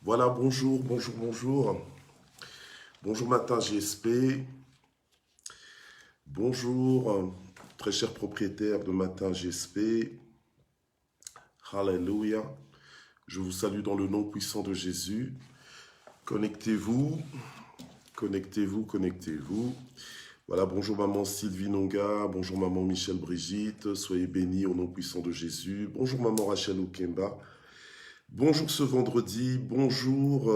Voilà, bonjour, bonjour, bonjour. Bonjour matin GSP. Bonjour, très cher propriétaire de matin GSP. Hallelujah. Je vous salue dans le nom puissant de Jésus. Connectez-vous, connectez-vous, connectez-vous. Voilà, bonjour maman Sylvie Nonga, bonjour maman Michel Brigitte, soyez bénis au nom puissant de Jésus. Bonjour maman Rachel Okemba. Bonjour ce vendredi, bonjour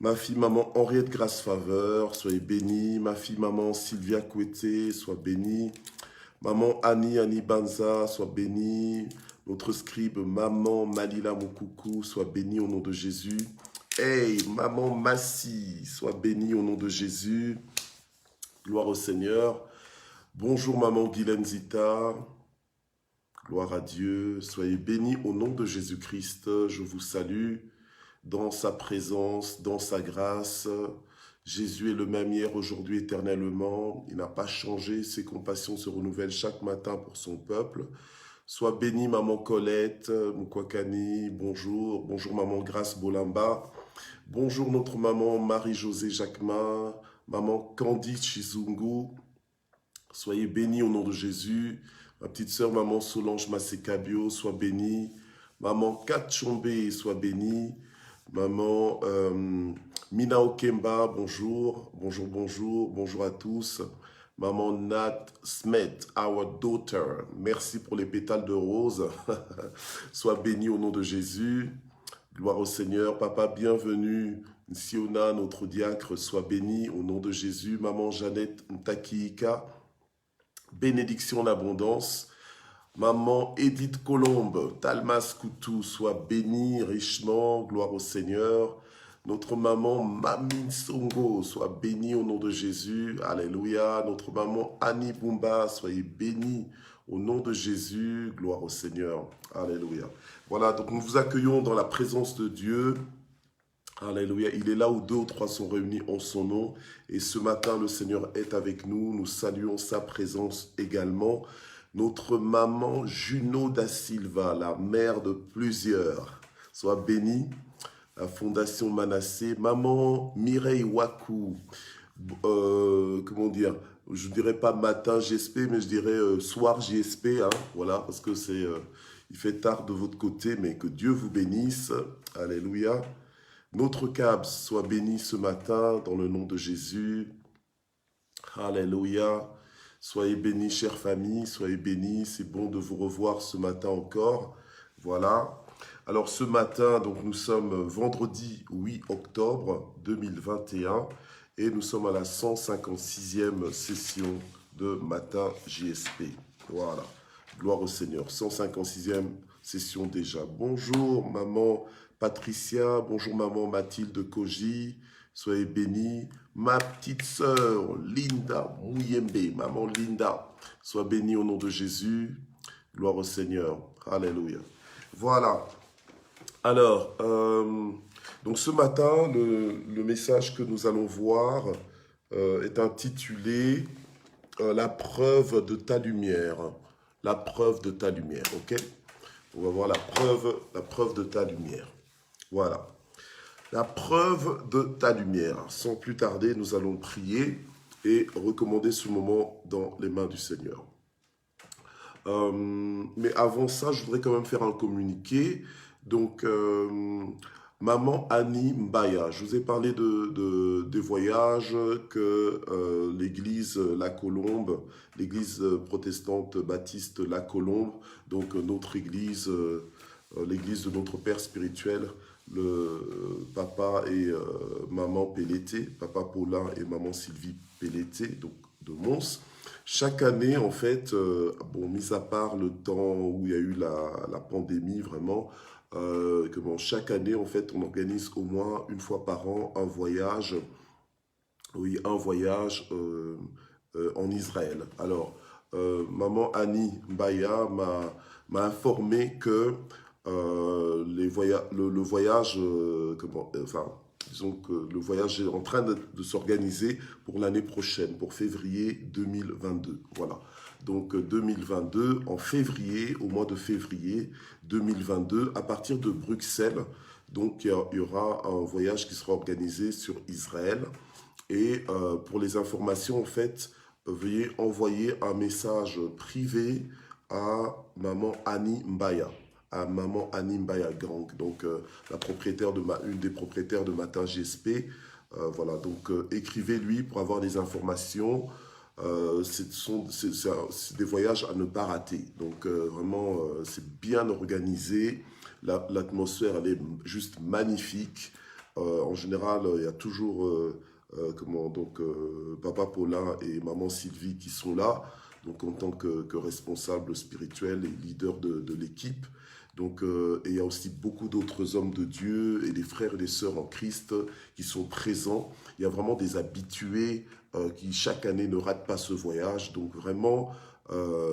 ma fille maman Henriette Grace Faveur, soyez bénie. Ma fille maman Sylvia Kouete, soit bénie. Maman Annie Banza, soit bénie. Notre scribe maman Malila Moukoukou, soit bénie au nom de Jésus. Hey, maman Massi, soit bénie au nom de Jésus. Gloire au Seigneur. Bonjour maman Guylaine Zita. Gloire à Dieu. Soyez bénis au nom de Jésus-Christ. Je vous salue dans sa présence, dans sa grâce. Jésus est le même hier, aujourd'hui, éternellement. Il n'a pas changé. Ses compassions se renouvellent chaque matin pour son peuple. Sois bénie, maman Colette, Mkwakani, bonjour. Bonjour, maman Grace Bolamba. Bonjour, notre maman Marie-Josée Jacquemin, maman Candy Chizungu. Soyez bénis au nom de Jésus. Ma petite sœur, maman Solange Masekabio, sois bénie. Maman Katchombe, sois bénie. Maman Mina Okemba, bonjour. Bonjour, bonjour. Bonjour à tous. Maman Nat Smith, our daughter. Merci pour les pétales de rose. Sois bénie au nom de Jésus. Gloire au Seigneur. Papa, bienvenue. Siona, notre diacre, sois bénie au nom de Jésus. Maman Jeannette Ntakiika. Bénédiction en abondance. Maman Edith Colombe, Talmas Koutou, sois bénie richement, gloire au Seigneur. Notre maman Mamine Songo, soit bénie au nom de Jésus, alléluia. Notre maman Annie Bumba, soyez bénie au nom de Jésus, gloire au Seigneur, alléluia. Voilà, donc nous vous accueillons dans la présence de Dieu. Alléluia, il est là où deux ou trois sont réunis en son nom. Et ce matin, le Seigneur est avec nous. Nous saluons sa présence également. Notre maman Juno da Silva, la mère de plusieurs, soit bénie. La Fondation Manassé. Maman Mireille Wakou, comment dire, je ne dirais pas matin JSP, mais je dirais soir JSP, hein, voilà, parce que il fait tard de votre côté, mais que Dieu vous bénisse. Alléluia. Notre CABS soit béni ce matin dans le nom de Jésus. Alléluia. Soyez bénis, chère famille, soyez bénis. C'est bon de vous revoir ce matin encore. Voilà. Alors ce matin, donc nous sommes vendredi 8 octobre 2021 et nous sommes à la 156e session de Matin JSP. Voilà. Gloire au Seigneur. 156e session déjà. Bonjour maman Patricia, bonjour maman Mathilde Koji, soyez bénie. Ma petite sœur Linda Mouyembe, maman Linda, sois bénie au nom de Jésus. Gloire au Seigneur. Alléluia. Voilà. Alors, donc ce matin, le message que nous allons voir est intitulé La preuve de ta lumière. La preuve de ta lumière, ok? On va voir la preuve de ta lumière. Voilà. La preuve de ta lumière. Sans plus tarder, nous allons prier et recommander ce moment dans les mains du Seigneur. Mais avant ça, je voudrais quand même faire un communiqué. Donc, maman Annie Mbaya, je vous ai parlé des voyages que l'église La Colombe, l'église protestante baptiste La Colombe, donc notre église, l'église de notre père spirituel, le papa et maman Pelleté, papa Paulin et maman Sylvie Pelleté, donc de Mons. Chaque année, en fait, bon, mis à part le temps où il y a eu la pandémie, vraiment, chaque année, en fait, on organise au moins une fois par an un voyage, oui, un voyage en Israël. Alors, maman Annie Mbaya m'a informé que le voyage, disons que le voyage est en train de s'organiser pour l'année prochaine, pour février 2022. Voilà. Donc 2022, en février, au mois de février 2022, à partir de Bruxelles. Donc, il y aura un voyage qui sera organisé sur Israël. Et pour les informations, en fait, veuillez envoyer un message privé à Maman Annie Mbaya, à Maman Annie Mbaya Gang, donc la propriétaire une des propriétaires de Matin GSP. Voilà, donc écrivez-lui pour avoir des informations. C'est des voyages à ne pas rater. Donc vraiment, c'est bien organisé. L'atmosphère, elle est juste magnifique. En général, il y a toujours Papa Paulin et Maman Sylvie qui sont là, donc en tant que responsable spirituel et leader de l'équipe. Donc, et il y a aussi beaucoup d'autres hommes de Dieu et des frères et des sœurs en Christ qui sont présents. Il y a vraiment des habitués qui chaque année ne ratent pas ce voyage. Donc vraiment,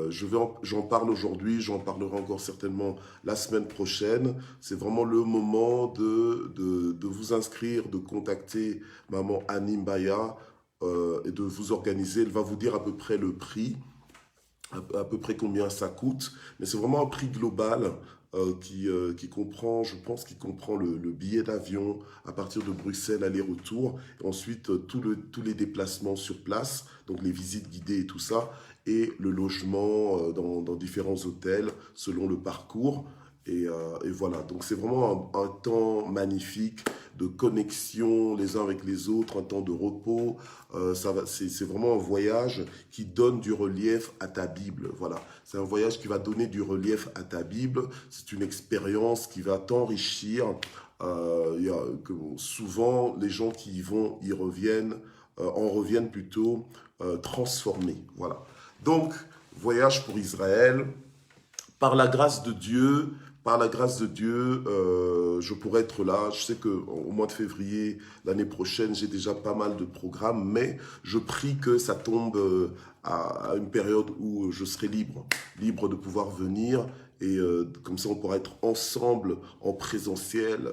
j'en parle aujourd'hui, j'en parlerai encore certainement la semaine prochaine. C'est vraiment le moment de vous inscrire, de contacter Maman Annie Mbaya et de vous organiser. Elle va vous dire à peu près le prix, à peu près combien ça coûte. Mais c'est vraiment un prix global qui comprend, je pense, qui comprend le billet d'avion à partir de Bruxelles aller-retour, et ensuite tous les déplacements sur place, donc les visites guidées et tout ça, et le logement dans différents hôtels selon le parcours. Et voilà, donc c'est vraiment un temps magnifique de connexion les uns avec les autres, un temps de repos. C'est vraiment un voyage qui donne du relief à ta Bible. Voilà, c'est un voyage qui va donner du relief à ta Bible. C'est une expérience qui va t'enrichir. Souvent, les gens qui y vont, en reviennent plutôt transformés. Voilà. Donc, voyage pour Israël. Par la grâce de Dieu, je pourrais être là. Je sais qu'au mois de février, l'année prochaine, j'ai déjà pas mal de programmes, mais je prie que ça tombe à une période où je serai libre de pouvoir venir. Et comme ça, on pourra être ensemble en présentiel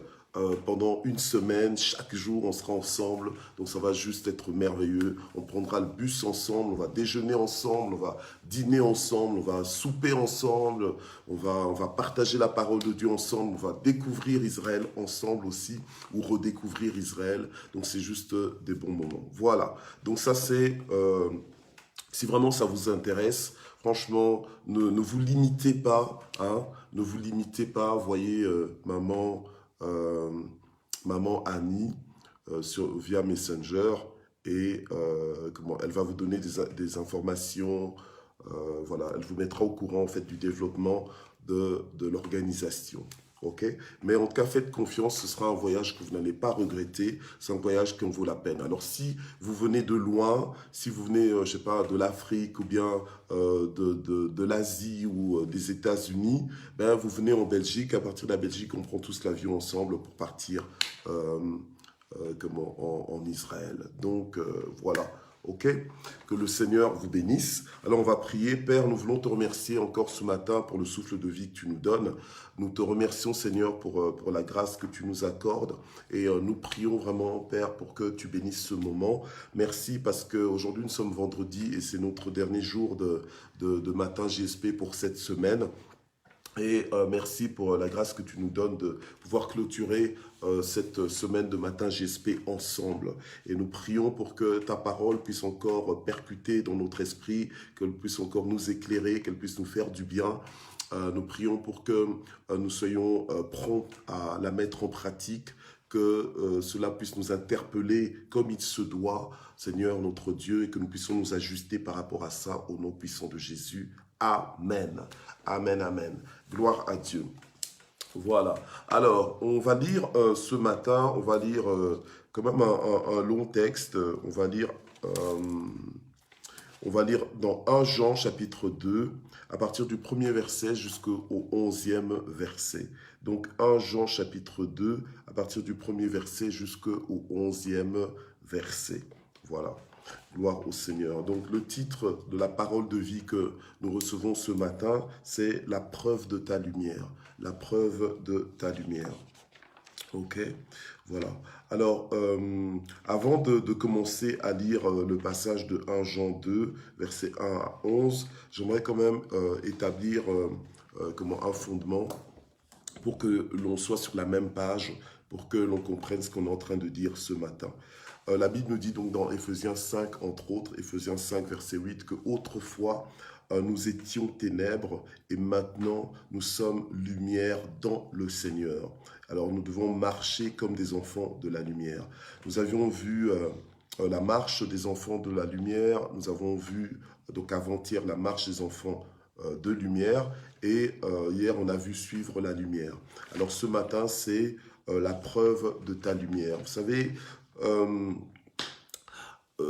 pendant une semaine. Chaque jour, on sera ensemble. Donc, ça va juste être merveilleux. On prendra le bus ensemble, on va déjeuner ensemble, on va dîner ensemble, on va souper ensemble, on va partager la parole de Dieu ensemble, on va découvrir Israël ensemble aussi, ou redécouvrir Israël. Donc, c'est juste des bons moments. Voilà. Donc, ça, si vraiment ça vous intéresse, franchement, ne vous limitez pas, hein, ne vous limitez pas. Voyez, euh, maman Annie via Messenger, et elle va vous donner des informations. Voilà, elle vous mettra au courant en fait du développement de l'organisation. Ok, mais en tout cas, faites confiance, ce sera un voyage que vous n'allez pas regretter, c'est un voyage qui en vaut la peine. Alors si vous venez de loin, si vous venez, je sais pas, de l'Afrique ou bien de l'Asie ou des États-Unis, ben vous venez en Belgique. À partir de la Belgique, on prend tous l'avion ensemble pour partir euh, en Israël. Donc voilà. Ok? Que le Seigneur vous bénisse. Alors on va prier. Père, nous voulons te remercier encore ce matin pour le souffle de vie que tu nous donnes. Nous te remercions, Seigneur, pour la grâce que tu nous accordes. Et nous prions vraiment, Père, pour que tu bénisses ce moment. Merci parce qu'aujourd'hui nous sommes vendredi et c'est notre dernier jour de Matin JSP pour cette semaine. Et merci pour la grâce que tu nous donnes de pouvoir clôturer cette semaine de Matin GSP ensemble. Et nous prions pour que ta parole puisse encore percuter dans notre esprit, qu'elle puisse encore nous éclairer, qu'elle puisse nous faire du bien. Nous prions pour que nous soyons prompts à la mettre en pratique, que cela puisse nous interpeller comme il se doit, Seigneur notre Dieu, et que nous puissions nous ajuster par rapport à ça, au nom puissant de Jésus. Amen. Amen, amen. Gloire à Dieu. Voilà. Alors, on va lire ce matin, on va lire quand même un long texte. On va lire dans 1 Jean chapitre 2, à partir du premier verset jusqu'au 11e verset. Donc 1 Jean chapitre 2, à partir du premier verset jusqu'au 11e verset. Voilà. Gloire au Seigneur. Donc le titre de la parole de vie que nous recevons ce matin, c'est la preuve de ta lumière. La preuve de ta lumière. Ok, voilà. Alors, avant de commencer à lire le passage de 1 Jean 2, versets 1 à 11, j'aimerais quand même établir un fondement pour que l'on soit sur la même page pour que l'on comprenne ce qu'on est en train de dire ce matin. La Bible nous dit donc dans Éphésiens 5, entre autres, Éphésiens 5, verset 8, que autrefois nous étions ténèbres et maintenant nous sommes lumière dans le Seigneur. Alors nous devons marcher comme des enfants de la lumière. Nous avions vu la marche des enfants de la lumière, nous avons vu donc avant-hier la marche des enfants de lumière et hier on a vu suivre la lumière. Alors ce matin c'est la preuve de ta lumière. Vous savez,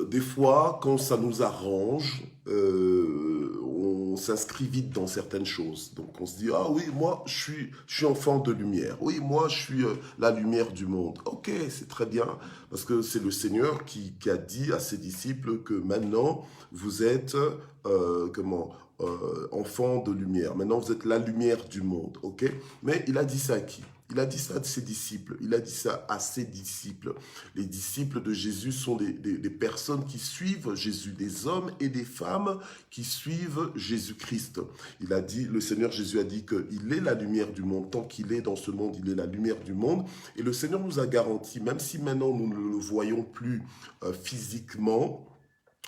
des fois, quand ça nous arrange, on s'inscrit vite dans certaines choses. Donc on se dit, ah oui, moi je suis enfant de lumière. Oui, moi je suis la lumière du monde. Ok, c'est très bien, parce que c'est le Seigneur qui a dit à ses disciples que maintenant vous êtes, enfants de lumière. Maintenant vous êtes la lumière du monde. Ok, mais il a dit ça à qui? Il a dit ça à ses disciples. Il a dit ça à ses disciples. Les disciples de Jésus sont des personnes qui suivent Jésus, des hommes et des femmes qui suivent Jésus-Christ. Il a dit, le Seigneur Jésus a dit qu'il est la lumière du monde. Tant qu'il est dans ce monde, il est la lumière du monde. Et le Seigneur nous a garanti, même si maintenant nous ne le voyons plus physiquement,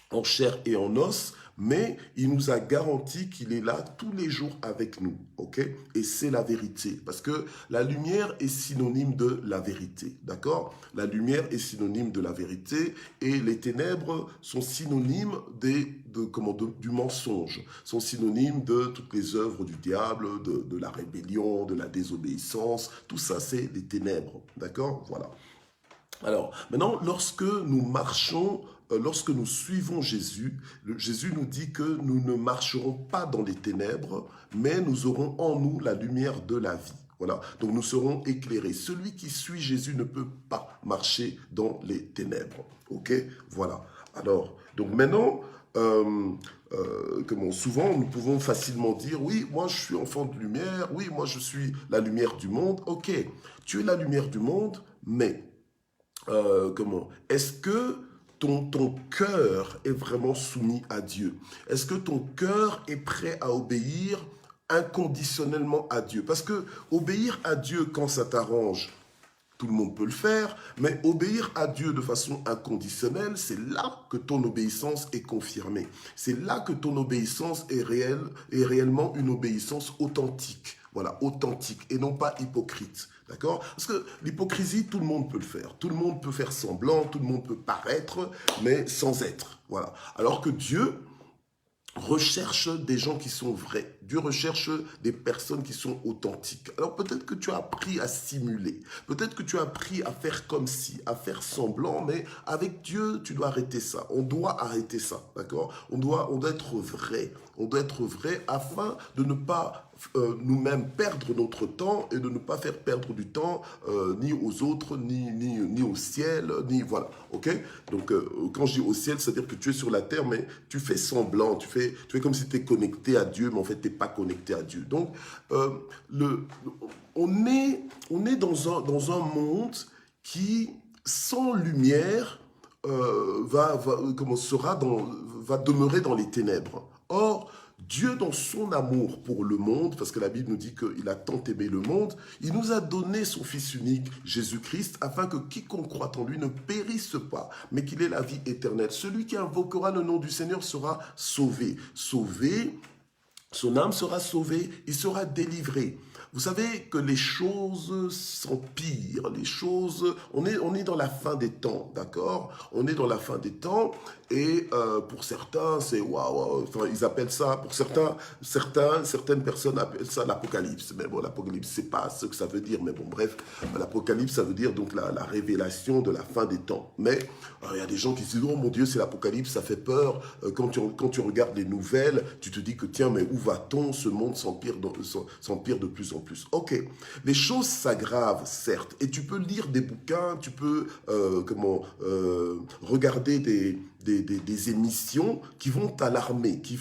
en chair et en os, mais il nous a garanti qu'il est là tous les jours avec nous, ok? Et c'est la vérité, parce que la lumière est synonyme de la vérité, d'accord? La lumière est synonyme de la vérité et les ténèbres sont synonymes du mensonge, sont synonymes de toutes les œuvres du diable, de la rébellion, de la désobéissance, tout ça c'est les ténèbres, d'accord? Voilà. Alors, maintenant, lorsque nous marchons, lorsque nous suivons Jésus, Jésus nous dit que nous ne marcherons pas dans les ténèbres, mais nous aurons en nous la lumière de la vie. Voilà, donc nous serons éclairés. Celui qui suit Jésus ne peut pas marcher dans les ténèbres. Ok, voilà. Alors, donc maintenant, souvent nous pouvons facilement dire, oui, moi je suis enfant de lumière, oui, moi je suis la lumière du monde. Ok, tu es la lumière du monde, mais est-ce que ton cœur est vraiment soumis à Dieu? Est-ce que ton cœur est prêt à obéir inconditionnellement à Dieu? Parce que obéir à Dieu quand ça t'arrange, tout le monde peut le faire, mais obéir à Dieu de façon inconditionnelle, c'est là que ton obéissance est confirmée. C'est là que ton obéissance est réellement une obéissance authentique. Voilà, authentique et non pas hypocrite. D'accord? Parce que l'hypocrisie, tout le monde peut le faire. Tout le monde peut faire semblant, tout le monde peut paraître, mais sans être. Voilà. Alors que Dieu recherche des gens qui sont vrais. Dieu recherche des personnes qui sont authentiques. Alors peut-être que tu as appris à simuler. Peut-être que tu as appris à faire comme si, à faire semblant, mais avec Dieu, tu dois arrêter ça. On doit arrêter ça, d'accord? On doit être vrai. On doit être vrai afin de ne pas nous-mêmes perdre notre temps et de ne pas faire perdre du temps ni aux autres, ni au ciel, ni voilà, ok? Donc quand je dis au ciel, c'est-à-dire que tu es sur la terre, mais tu fais semblant, tu fais comme si tu es connecté à Dieu, mais en fait tu n'es pas connecté à Dieu. Donc on est dans un monde qui, sans lumière, va demeurer dans les ténèbres. Or, Dieu, dans son amour pour le monde, parce que la Bible nous dit qu'il a tant aimé le monde, il nous a donné son Fils unique, Jésus-Christ, afin que quiconque croit en lui ne périsse pas, mais qu'il ait la vie éternelle. Celui qui invoquera le nom du Seigneur sera sauvé. Sauvé, son âme sera sauvée, il sera délivré. Vous savez que les choses s'empirent, on est dans la fin des temps, d'accord? On est dans la fin des temps et pour certains, c'est waouh, enfin ils appellent ça, pour certaines personnes appellent ça l'apocalypse. Mais bon, l'apocalypse, c'est pas ce que ça veut dire, mais bon, bref, l'apocalypse, ça veut dire donc la révélation de la fin des temps. Mais il y a des gens qui se disent, oh mon Dieu, c'est l'apocalypse, ça fait peur. Quand tu regardes les nouvelles, tu te dis que tiens, mais où va-t-on? Ce monde s'empire de plus en plus. Ok, les choses s'aggravent, certes, et tu peux lire des bouquins, tu peux regarder des émissions qui vont t'alarmer, qui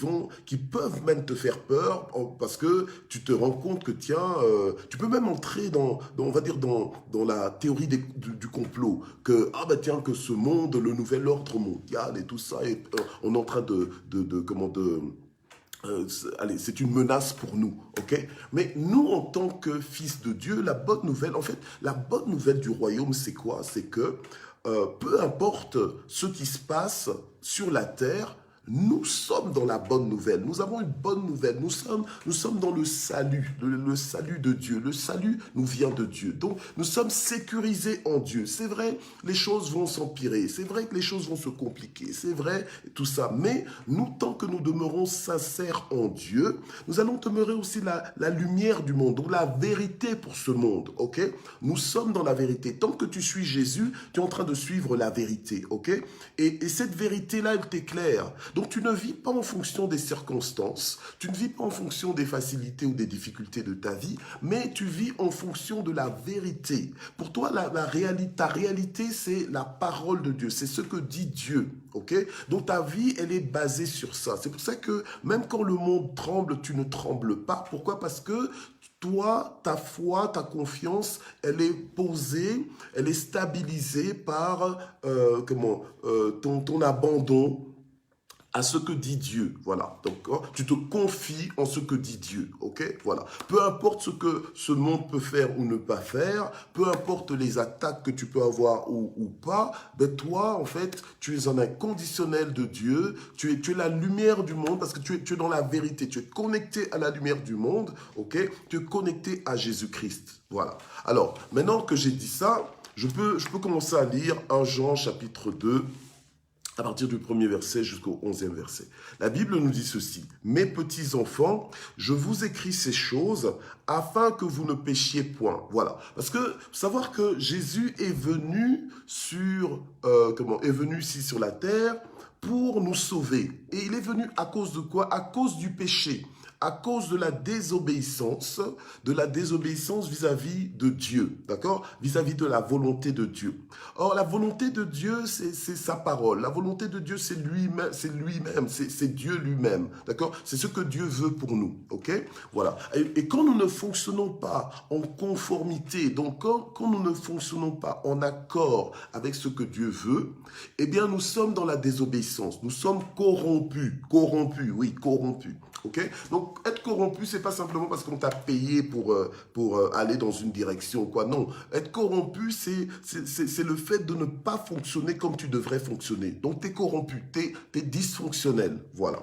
peuvent même te faire peur, parce que tu te rends compte que tiens, tu peux même entrer on va dire dans la théorie du complot, que tiens, que ce monde, le nouvel ordre mondial et tout ça, on est en train allez, c'est une menace pour nous, ok? Mais nous, en tant que fils de Dieu, la bonne nouvelle, en fait, la bonne nouvelle du royaume, c'est quoi? C'est que peu importe ce qui se passe sur la terre, nous sommes dans la bonne nouvelle. Nous avons une bonne nouvelle. Nous sommes dans le salut, le salut de Dieu. Le salut nous vient de Dieu. Donc, nous sommes sécurisés en Dieu. C'est vrai, les choses vont s'empirer. C'est vrai que les choses vont se compliquer. C'est vrai, tout ça. Mais nous, tant que nous demeurons sincères en Dieu, nous allons demeurer aussi la lumière du monde, donc la vérité pour ce monde, ok? Nous sommes dans la vérité. Tant que tu suis Jésus, tu es en train de suivre la vérité, ok? Et cette vérité-là, elle t'éclaire. Donc tu ne vis pas en fonction des circonstances, tu ne vis pas en fonction des facilités ou des difficultés de ta vie, mais tu vis en fonction de la vérité. Pour toi, ta réalité, c'est la parole de Dieu, c'est ce que dit Dieu. Okay? Donc ta vie, elle est basée sur ça. C'est pour ça que même quand le monde tremble, tu ne trembles pas. Pourquoi? Parce que toi, ta foi, ta confiance, elle est posée, elle est stabilisée par ton abandon à ce que dit Dieu, voilà. Donc, tu te confies en ce que dit Dieu, ok? Voilà. Peu importe ce que ce monde peut faire ou ne pas faire, peu importe les attaques que tu peux avoir ou pas, ben toi, en fait, tu es un inconditionnel de Dieu, tu es la lumière du monde parce que tu es dans la vérité, tu es connecté à la lumière du monde, ok? Tu es connecté à Jésus-Christ, voilà. Alors, maintenant que j'ai dit ça, je peux commencer à lire 1 Jean chapitre 2, à partir du premier verset jusqu'au 11e verset. La Bible nous dit ceci: « Mes petits enfants, je vous écris ces choses afin que vous ne péchiez point. » Voilà. Parce que savoir que Jésus est venu est venu ici sur la terre pour nous sauver. Et il est venu à cause de quoi? À cause du péché. À cause de la désobéissance vis-à-vis de Dieu, d'accord? Vis-à-vis de la volonté de Dieu. Or, la volonté de Dieu, c'est sa parole. La volonté de Dieu, c'est lui-même, c'est Dieu lui-même, d'accord? C'est ce que Dieu veut pour nous, ok? Voilà. Et quand nous ne fonctionnons pas en conformité, donc quand nous ne fonctionnons pas en accord avec ce que Dieu veut, eh bien, nous sommes dans la désobéissance. Nous sommes corrompus, corrompus. Okay? Donc, être corrompu, c'est pas simplement parce qu'on t'a payé pour aller dans une direction, quoi. Non, être corrompu, c'est le fait de ne pas fonctionner comme tu devrais fonctionner. Donc, tu es corrompu, tu es dysfonctionnel, voilà.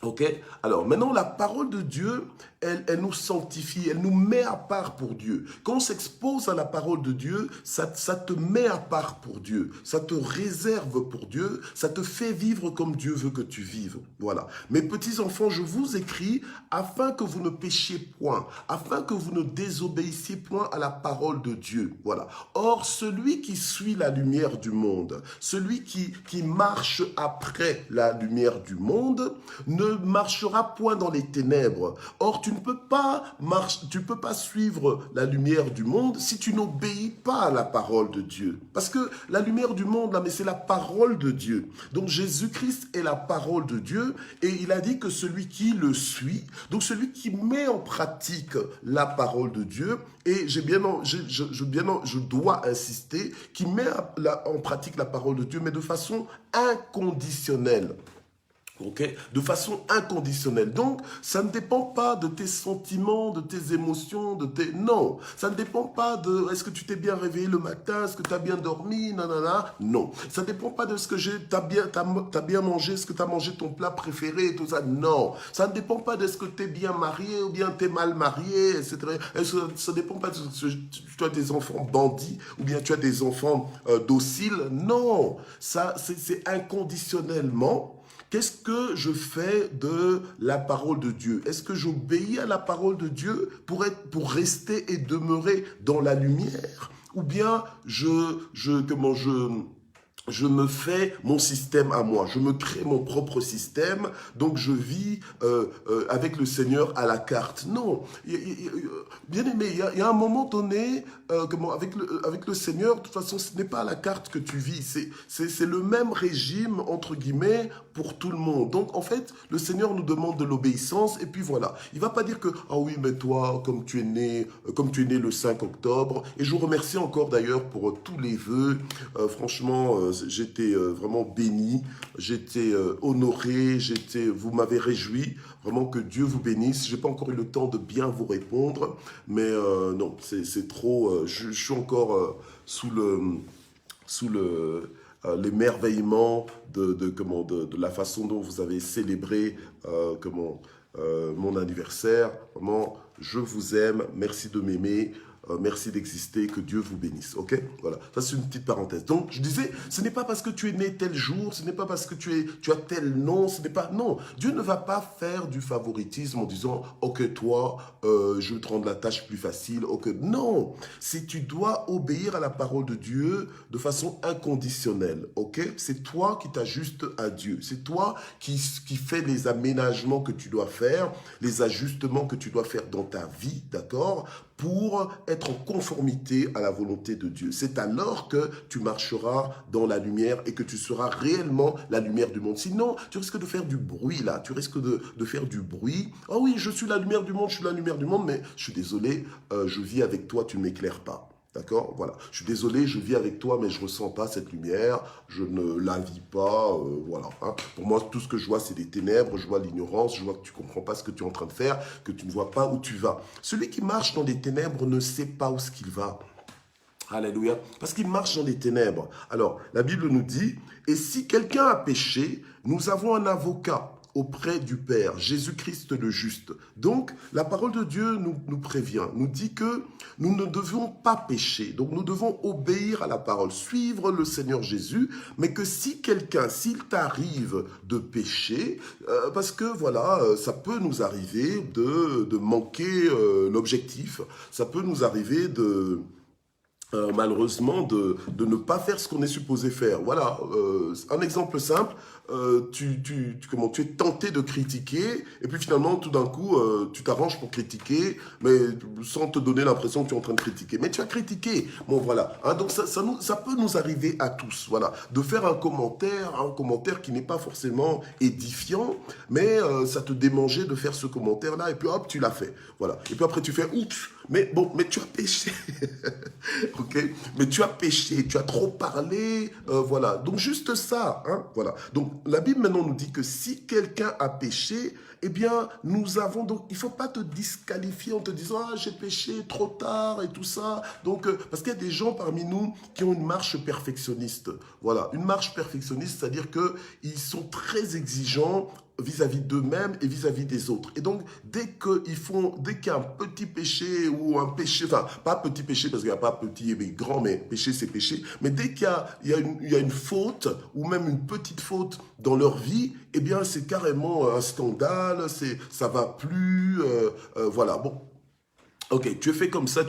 Ok? Alors, maintenant, la parole de Dieu, elle nous sanctifie, elle nous met à part pour Dieu. Quand on s'expose à la parole de Dieu, ça te met à part pour Dieu, ça te réserve pour Dieu, ça te fait vivre comme Dieu veut que tu vives. Voilà. Mes petits enfants, je vous écris afin que vous ne péchiez point, afin que vous ne désobéissiez point à la parole de Dieu. Voilà. Or, celui qui suit la lumière du monde, celui qui marche après la lumière du monde, ne marchera point dans les ténèbres. Or, tu ne peux pas suivre la lumière du monde si tu n'obéis pas à la parole de Dieu. Parce que la lumière du monde, là, mais c'est la parole de Dieu. Donc, Jésus-Christ est la parole de Dieu et il a dit que celui qui le suit, donc celui qui met en pratique la parole de Dieu, et je dois insister, qui met en pratique la parole de Dieu, mais de façon inconditionnelle. Okay? De façon inconditionnelle. Donc, ça ne dépend pas de tes sentiments, de tes émotions, Non, ça ne dépend pas de est-ce que tu t'es bien réveillé le matin, est-ce que tu as bien dormi, nanana. Non, ça ne dépend pas de ce que t'as bien mangé, est-ce que tu as mangé ton plat préféré, tout ça. Non, ça ne dépend pas de ce que tu es bien marié ou bien tu es mal marié, etc. Ça ne dépend pas de ce que tu as des enfants bandits ou bien tu as des enfants dociles. Non, ça c'est inconditionnellement. Qu'est-ce que je fais de la parole de Dieu? Est-ce que j'obéis à la parole de Dieu pour rester et demeurer dans la lumière? Ou bien je me fais mon système à moi, je me crée mon propre système, donc je vis avec le Seigneur à la carte. Non, bien aimé, il y a un moment donné, avec le Seigneur, de toute façon, ce n'est pas à la carte que tu vis, c'est le même régime, entre guillemets, pour tout le monde. Donc, en fait, le Seigneur nous demande de l'obéissance, et puis voilà. Il ne va pas dire que, ah oui, mais toi, comme tu es né le 5 octobre, et je vous remercie encore d'ailleurs pour tous les vœux, franchement, j'étais vraiment béni, j'étais honoré, vous m'avez réjoui. Vraiment que Dieu vous bénisse. Je n'ai pas encore eu le temps de bien vous répondre, mais non, c'est trop. Je suis encore sous l'émerveillement de la façon dont vous avez célébré mon anniversaire. Vraiment, je vous aime. Merci de m'aimer. Merci d'exister, que Dieu vous bénisse, ok? Voilà, ça c'est une petite parenthèse. Donc, je disais, ce n'est pas parce que tu es né tel jour, ce n'est pas parce que tu as tel nom, ce n'est pas... Non, Dieu ne va pas faire du favoritisme en disant, ok, toi, je vais te rendre la tâche plus facile, ok. Non, si tu dois obéir à la parole de Dieu de façon inconditionnelle, ok? C'est toi qui t'ajustes à Dieu, c'est toi qui fais les aménagements que tu dois faire, les ajustements que tu dois faire dans ta vie, d'accord? Pour être en conformité à la volonté de Dieu. C'est alors que tu marcheras dans la lumière et que tu seras réellement la lumière du monde. Sinon, tu risques de faire du bruit là, tu risques de faire du bruit. Ah oui, je suis la lumière du monde, je suis la lumière du monde, mais je suis désolé, je vis avec toi, tu ne m'éclaires pas. D'accord? Voilà. Je suis désolé, je vis avec toi, mais je ne ressens pas cette lumière, je ne la vis pas, voilà. Hein. Pour moi, tout ce que je vois, c'est des ténèbres, je vois l'ignorance, je vois que tu ne comprends pas ce que tu es en train de faire, que tu ne vois pas où tu vas. Celui qui marche dans les ténèbres ne sait pas où ce qu'il va. Alléluia. Parce qu'il marche dans les ténèbres. Alors, la Bible nous dit, et si quelqu'un a péché, nous avons un avocat auprès du Père, Jésus-Christ le juste. Donc, la parole de Dieu nous prévient, nous dit que nous ne devons pas pécher. Donc, nous devons obéir à la parole, suivre le Seigneur Jésus, mais que si quelqu'un, s'il t'arrive de pécher, parce que voilà, ça peut nous arriver de manquer l'objectif, ça peut nous arriver malheureusement de ne pas faire ce qu'on est supposé faire. Voilà, un exemple simple, tu es tenté de critiquer, et puis finalement, tout d'un coup, tu t'arranges pour critiquer, mais sans te donner l'impression que tu es en train de critiquer. Mais tu as critiqué. Bon, voilà. Hein, donc, ça peut nous arriver à tous, voilà, de faire un commentaire qui n'est pas forcément édifiant, mais ça te démangeait de faire ce commentaire-là, et puis hop, tu l'as fait. Voilà. Et puis après, tu fais, oups, mais tu as péché. Ok, mais tu as péché, tu as trop parlé, voilà. Donc juste ça, hein, voilà. Donc la Bible maintenant nous dit que si quelqu'un a péché, eh bien nous avons donc, il faut pas te disqualifier en te disant ah j'ai péché trop tard et tout ça. Donc parce qu'il y a des gens parmi nous qui ont une marche perfectionniste, voilà, une marche perfectionniste, c'est-à-dire que ils sont très exigeants vis-à-vis d'eux-mêmes et vis-à-vis des autres. Et donc, dès qu'il y a un petit péché ou un péché, enfin, pas petit péché parce qu'il n'y a pas petit et grand, mais péché c'est péché, mais dès qu'il y a une faute ou même une petite faute dans leur vie, eh bien, c'est carrément un scandale, ça va plus, voilà, bon. Ok, tu es fait comme ça,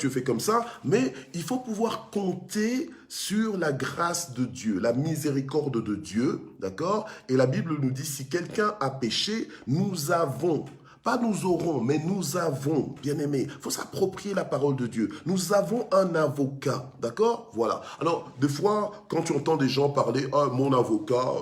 mais il faut pouvoir compter sur la grâce de Dieu, la miséricorde de Dieu, d'accord? Et la Bible nous dit, si quelqu'un a péché, nous avons, pas nous aurons, mais nous avons, bien aimé, il faut s'approprier la parole de Dieu. Nous avons un avocat, d'accord? Voilà. Alors, des fois, quand tu entends des gens parler, ah, mon avocat,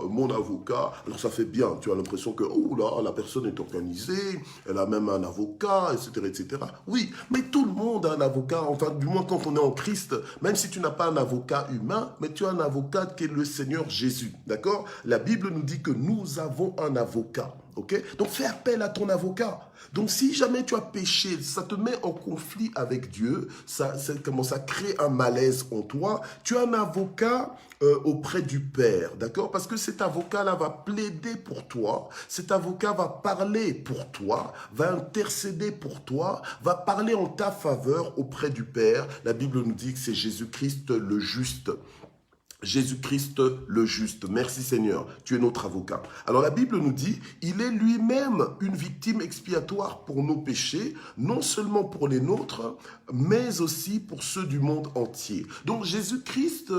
alors ça fait bien, tu as l'impression que, oh là, la personne est organisée, elle a même un avocat, etc., etc. Oui, mais tout le monde a un avocat, enfin, du moins quand on est en Christ, même si tu n'as pas un avocat humain, mais tu as un avocat qui est le Seigneur Jésus, d'accord? La Bible nous dit que nous avons un avocat. Okay? Donc fais appel à ton avocat. Donc si jamais tu as péché, ça te met en conflit avec Dieu, ça crée un malaise en toi, tu as un avocat auprès du Père, d'accord? Parce que cet avocat-là va plaider pour toi, cet avocat va parler pour toi, va intercéder pour toi, va parler en ta faveur auprès du Père. La Bible nous dit que c'est Jésus-Christ le juste. Jésus-Christ le juste. Merci Seigneur, tu es notre avocat. Alors la Bible nous dit, il est lui-même une victime expiatoire pour nos péchés, non seulement pour les nôtres, mais aussi pour ceux du monde entier. Donc Jésus-Christ,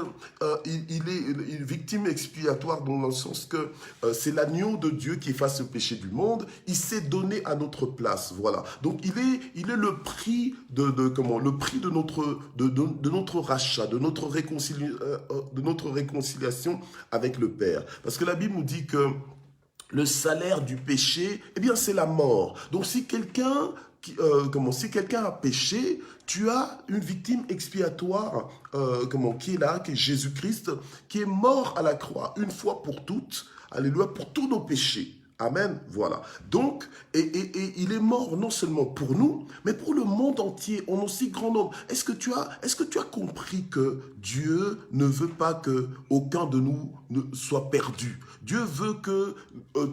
il est une victime expiatoire dans le sens que c'est l'agneau de Dieu qui efface le péché du monde. Il s'est donné à notre place, voilà. Donc il est le prix le prix de notre rachat, de notre réconciliation avec le Père. Parce que la Bible nous dit que le salaire du péché, eh bien, c'est la mort. Donc, si quelqu'un si quelqu'un a péché, tu as une victime expiatoire qui est là, qui est Jésus-Christ, qui est mort à la croix une fois pour toutes, alléluia, pour tous nos péchés. Amen, voilà. Donc, et il est mort non seulement pour nous, mais pour le monde entier, en aussi grand nombre. Est-ce que tu as compris que Dieu ne veut pas que aucun de nous ne soit perdu? Dieu veut que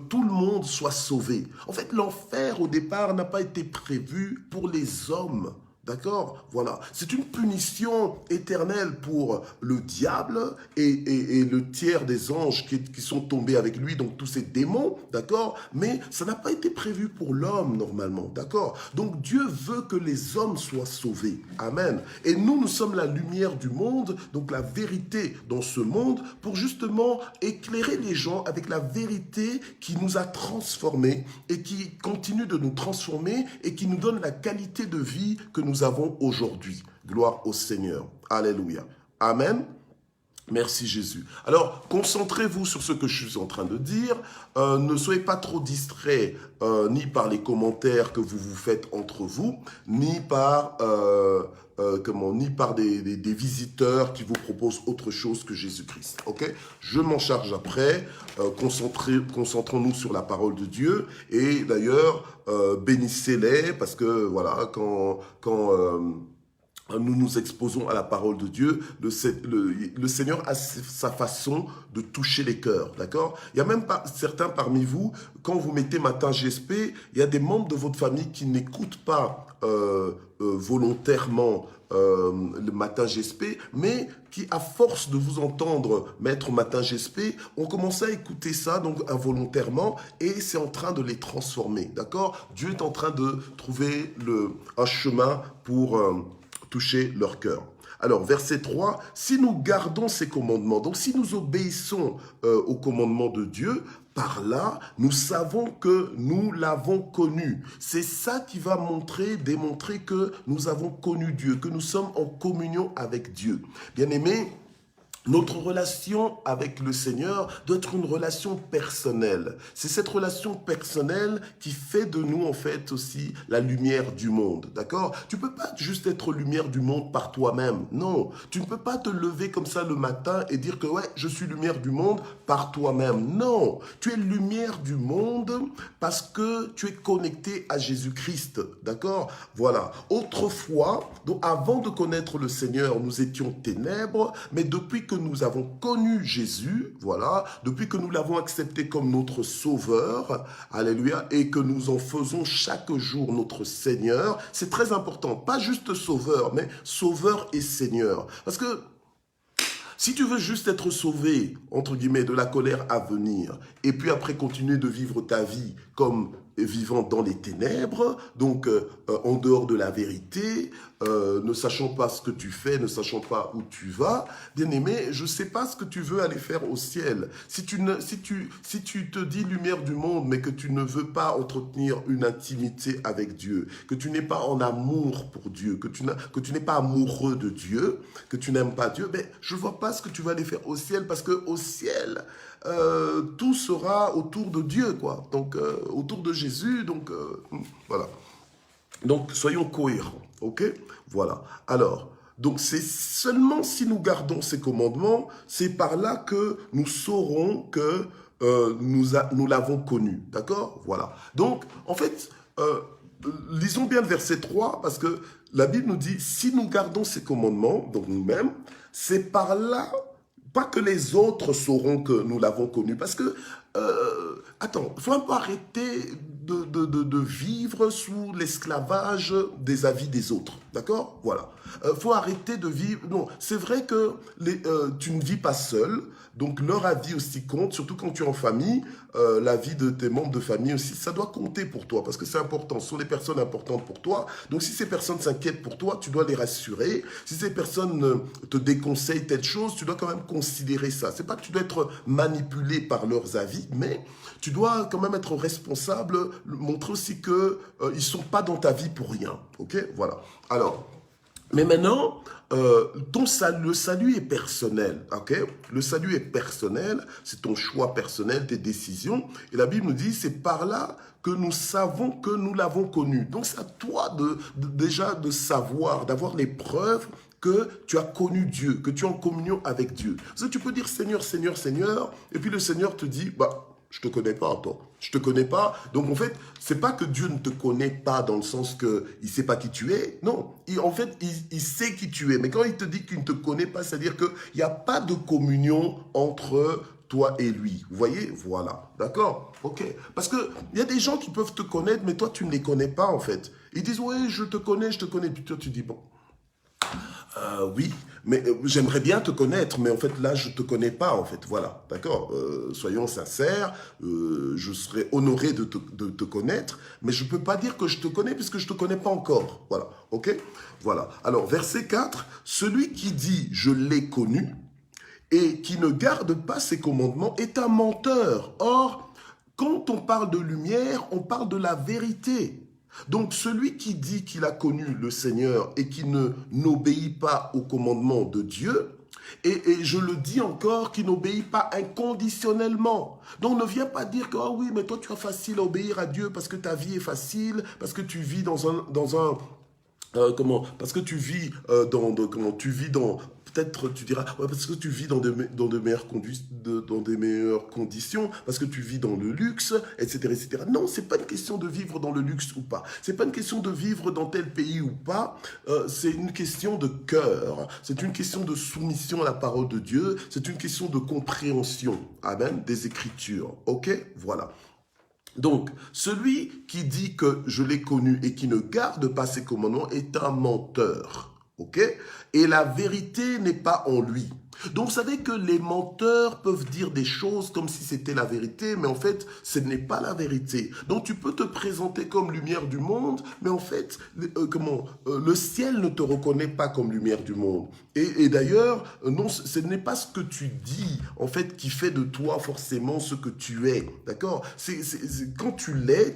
tout le monde soit sauvé. En fait, l'enfer, au départ, n'a pas été prévu pour les hommes. D'accord? Voilà. C'est une punition éternelle pour le diable et le tiers des anges qui sont tombés avec lui, donc tous ces démons, d'accord? Mais ça n'a pas été prévu pour l'homme normalement, d'accord? Donc Dieu veut que les hommes soient sauvés. Amen. Et nous sommes la lumière du monde, donc la vérité dans ce monde, pour justement éclairer les gens avec la vérité qui nous a transformés et qui continue de nous transformer et qui nous donne la qualité de vie que nous avons aujourd'hui. Gloire au Seigneur. Alléluia. Amen. Merci Jésus. Alors, concentrez-vous sur ce que je suis en train de dire. Ne soyez pas trop distraits ni par les commentaires que vous vous faites entre vous, ni par, des visiteurs qui vous proposent autre chose que Jésus-Christ. Ok? Je m'en charge après. Concentrons-nous sur la parole de Dieu. Et d'ailleurs, bénissez-les parce que voilà, quand nous nous exposons à la parole de Dieu, le Seigneur a sa façon de toucher les cœurs, d'accord? Il y a même pas certains parmi vous, quand vous mettez Matin GSP, il y a des membres de votre famille qui n'écoutent pas volontairement le Matin GSP, mais qui, à force de vous entendre mettre Matin GSP, ont commencé à écouter ça, donc involontairement, et c'est en train de les transformer, d'accord? Dieu est en train de trouver un chemin pour toucher leur cœur. Alors, verset 3, si nous gardons ses commandements, donc si nous obéissons aux commandements de Dieu, par là, nous savons que nous l'avons connu. C'est ça qui va démontrer que nous avons connu Dieu, que nous sommes en communion avec Dieu. Bien-aimés, notre relation avec le Seigneur doit être une relation personnelle. C'est cette relation personnelle qui fait de nous, en fait, aussi la lumière du monde, d'accord? Tu ne peux pas juste être lumière du monde par toi-même, non. Tu ne peux pas te lever comme ça le matin et dire que, ouais, je suis lumière du monde par toi-même. Non, tu es lumière du monde parce que tu es connecté à Jésus-Christ, d'accord? Voilà. Autrefois, donc avant de connaître le Seigneur, nous étions ténèbres, mais depuis que nous avons connu Jésus, voilà, depuis que nous l'avons accepté comme notre sauveur, alléluia, et que nous en faisons chaque jour notre Seigneur, c'est très important, pas juste sauveur, mais sauveur et Seigneur. Parce que si tu veux juste être sauvé, entre guillemets, de la colère à venir, et puis après continuer de vivre ta vie comme vivant dans les ténèbres, donc en dehors de la vérité, ne sachant pas ce que tu fais, ne sachant pas où tu vas, bien-aimé, je ne sais pas ce que tu veux aller faire au ciel. Si tu te dis lumière du monde, mais que tu ne veux pas entretenir une intimité avec Dieu, que tu n'es pas en amour pour Dieu, que tu n'es pas amoureux de Dieu, que tu n'aimes pas Dieu, ben, je ne vois pas ce que tu vas aller faire au ciel, parce qu'au ciel, tout sera autour de Dieu, quoi. Donc, autour de Jésus, donc, voilà. Donc, soyons cohérents, ok? Voilà. Alors, donc, c'est seulement si nous gardons ces commandements, c'est par là que nous saurons que nous l'avons connu, d'accord? Voilà. Donc, en fait, lisons bien le verset 3, parce que la Bible nous dit, si nous gardons ces commandements, donc nous-mêmes, c'est par là, pas que les autres sauront que nous l'avons connu, parce que, attends, il faut un peu arrêter de vivre sous l'esclavage des avis des autres, d'accord? Voilà. Faut arrêter de vivre... Non, c'est vrai que tu ne vis pas seul, donc leur avis aussi compte, surtout quand tu es en famille, l'avis de tes membres de famille aussi, ça doit compter pour toi, parce que c'est important, ce sont des personnes importantes pour toi, donc si ces personnes s'inquiètent pour toi, tu dois les rassurer, si ces personnes te déconseillent telle chose, tu dois quand même considérer ça, c'est pas que tu dois être manipulé par leurs avis, mais tu dois quand même être responsable, montrer aussi qu'ils ne sont pas dans ta vie pour rien, ok? Voilà. Alors, Mais maintenant, le salut est personnel, ok? Le salut est personnel, c'est ton choix personnel, tes décisions. Et la Bible nous dit, c'est par là que nous savons que nous l'avons connu. Donc c'est à toi déjà de savoir, d'avoir les preuves que tu as connu Dieu, que tu es en communion avec Dieu. Parce que tu peux dire Seigneur, Seigneur, Seigneur, et puis le Seigneur te dit, bah, je te connais pas, toi. Je te connais pas. Donc, en fait, c'est pas que Dieu ne te connaît pas dans le sens que il sait pas qui tu es. Non. En fait, il sait qui tu es. Mais quand il te dit qu'il ne te connaît pas, c'est-à-dire qu'il n'y a pas de communion entre toi et lui. Vous voyez? Voilà. D'accord? Ok. Parce que il y a des gens qui peuvent te connaître, mais toi, tu ne les connais pas, en fait. Ils disent, oui, je te connais, je te connais. Puis toi, tu dis, bon, oui, mais j'aimerais bien te connaître, mais en fait là je te connais pas en fait, voilà, d'accord. Soyons sincères, je serais honoré de te connaître, mais je peux pas dire que je te connais puisque je te connais pas encore, voilà, ok, voilà. Alors verset 4, celui qui dit je l'ai connu et qui ne garde pas ses commandements est un menteur. Or, quand on parle de lumière, on parle de la vérité. Donc celui qui dit qu'il a connu le Seigneur et qui n'obéit pas au commandement de Dieu, et je le dis encore, qui n'obéit pas inconditionnellement. Donc ne viens pas dire que oh oui, mais toi tu as facile à obéir à Dieu parce que ta vie est facile, parce que tu vis parce que tu vis tu vis dans, peut-être tu diras, ouais, parce que tu vis dans dans des meilleures conditions, parce que tu vis dans le luxe, etc., etc. Non, c'est pas une question de vivre dans le luxe ou pas. C'est pas une question de vivre dans tel pays ou pas. C'est une question de cœur. C'est une question de soumission à la parole de Dieu. C'est une question de compréhension, amen, des Écritures. Ok, voilà. Donc, celui qui dit que je l'ai connu et qui ne garde pas ses commandements est un menteur. Ok? Et la vérité n'est pas en lui. Donc, vous savez que les menteurs peuvent dire des choses comme si c'était la vérité, mais en fait, ce n'est pas la vérité. Donc, tu peux te présenter comme lumière du monde, mais en fait, le ciel ne te reconnaît pas comme lumière du monde. Et d'ailleurs, non, ce n'est pas ce que tu dis, en fait, qui fait de toi forcément ce que tu es. D'accord? Quand tu l'es,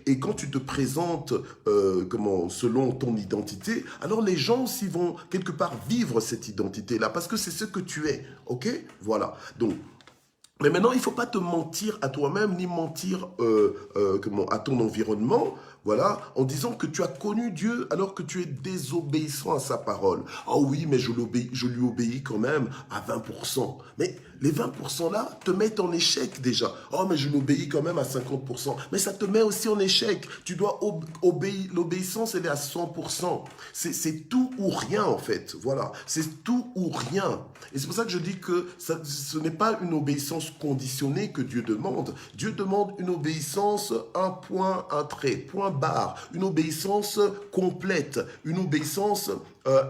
et quand tu te présentes, selon ton identité, alors les gens aussi vont quelque part vivre cette identité-là, parce que c'est ce que tu es, ok? Voilà. Donc, mais maintenant, il ne faut pas te mentir à toi-même, ni mentir à ton environnement, voilà, en disant que tu as connu Dieu alors que tu es désobéissant à sa parole. Oh oui, mais je lui obéis quand même à 20%. Mais les 20% là te mettent en échec déjà. Oh, mais je l'obéis quand même à 50%. Mais ça te met aussi en échec. Tu dois obéir. L'obéissance, elle est à 100%. C'est tout ou rien en fait. Voilà, c'est tout ou rien. Et c'est pour ça que je dis que ce n'est pas une obéissance conditionnée que Dieu demande. Dieu demande une obéissance, un point, un trait, point barre, une obéissance complète, une obéissance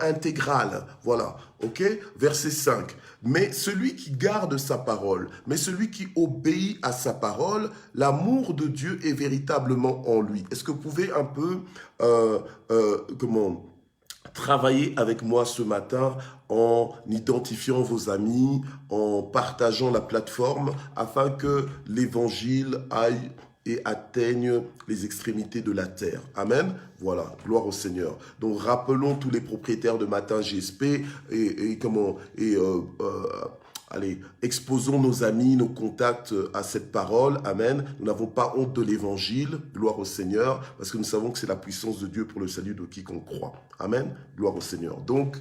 intégrale. Voilà, ok? Verset 5. Mais celui qui garde sa parole, mais celui qui obéit à sa parole, l'amour de Dieu est véritablement en lui. Est-ce que vous pouvez un peu, travailler avec moi ce matin en identifiant vos amis, en partageant la plateforme afin que l'évangile aille et atteigne les extrémités de la terre. Amen. Voilà, gloire au Seigneur. Donc rappelons tous les propriétaires de Matin GSP allez, exposons nos amis, nos contacts à cette parole. Amen. Nous n'avons pas honte de l'évangile. Gloire au Seigneur. Parce que nous savons que c'est la puissance de Dieu pour le salut de quiconque croit. Amen. Gloire au Seigneur. Donc,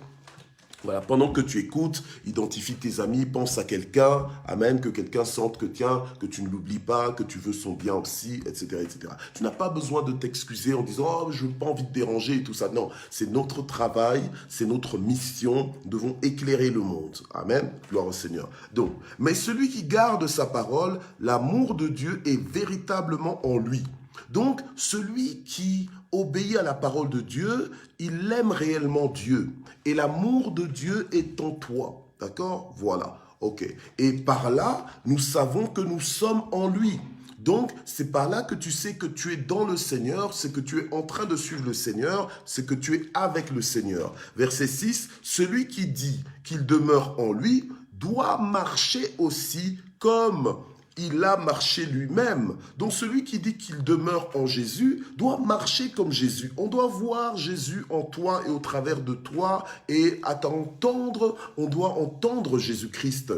voilà, pendant que tu écoutes, identifie tes amis, pense à quelqu'un, amen, que quelqu'un sente que tiens, que tu ne l'oublies pas, que tu veux son bien aussi, etc., etc. Tu n'as pas besoin de t'excuser en disant « Oh, je n'ai pas envie de déranger » et tout ça. Non, c'est notre travail, c'est notre mission, nous devons éclairer le monde. Amen, gloire au Seigneur. Donc, mais celui qui garde sa parole, l'amour de Dieu est véritablement en lui. Donc, celui qui obéit à la parole de Dieu, il aime réellement Dieu. Et l'amour de Dieu est en toi. D'accord? Voilà. Ok. Et par là, nous savons que nous sommes en lui. Donc, c'est par là que tu sais que tu es dans le Seigneur, c'est que tu es en train de suivre le Seigneur, c'est que tu es avec le Seigneur. Verset 6, celui qui dit qu'il demeure en lui doit marcher aussi comme il a marché lui-même. Donc celui qui dit qu'il demeure en Jésus doit marcher comme Jésus. On doit voir Jésus en toi et au travers de toi, et à t'entendre, on doit entendre Jésus-Christ.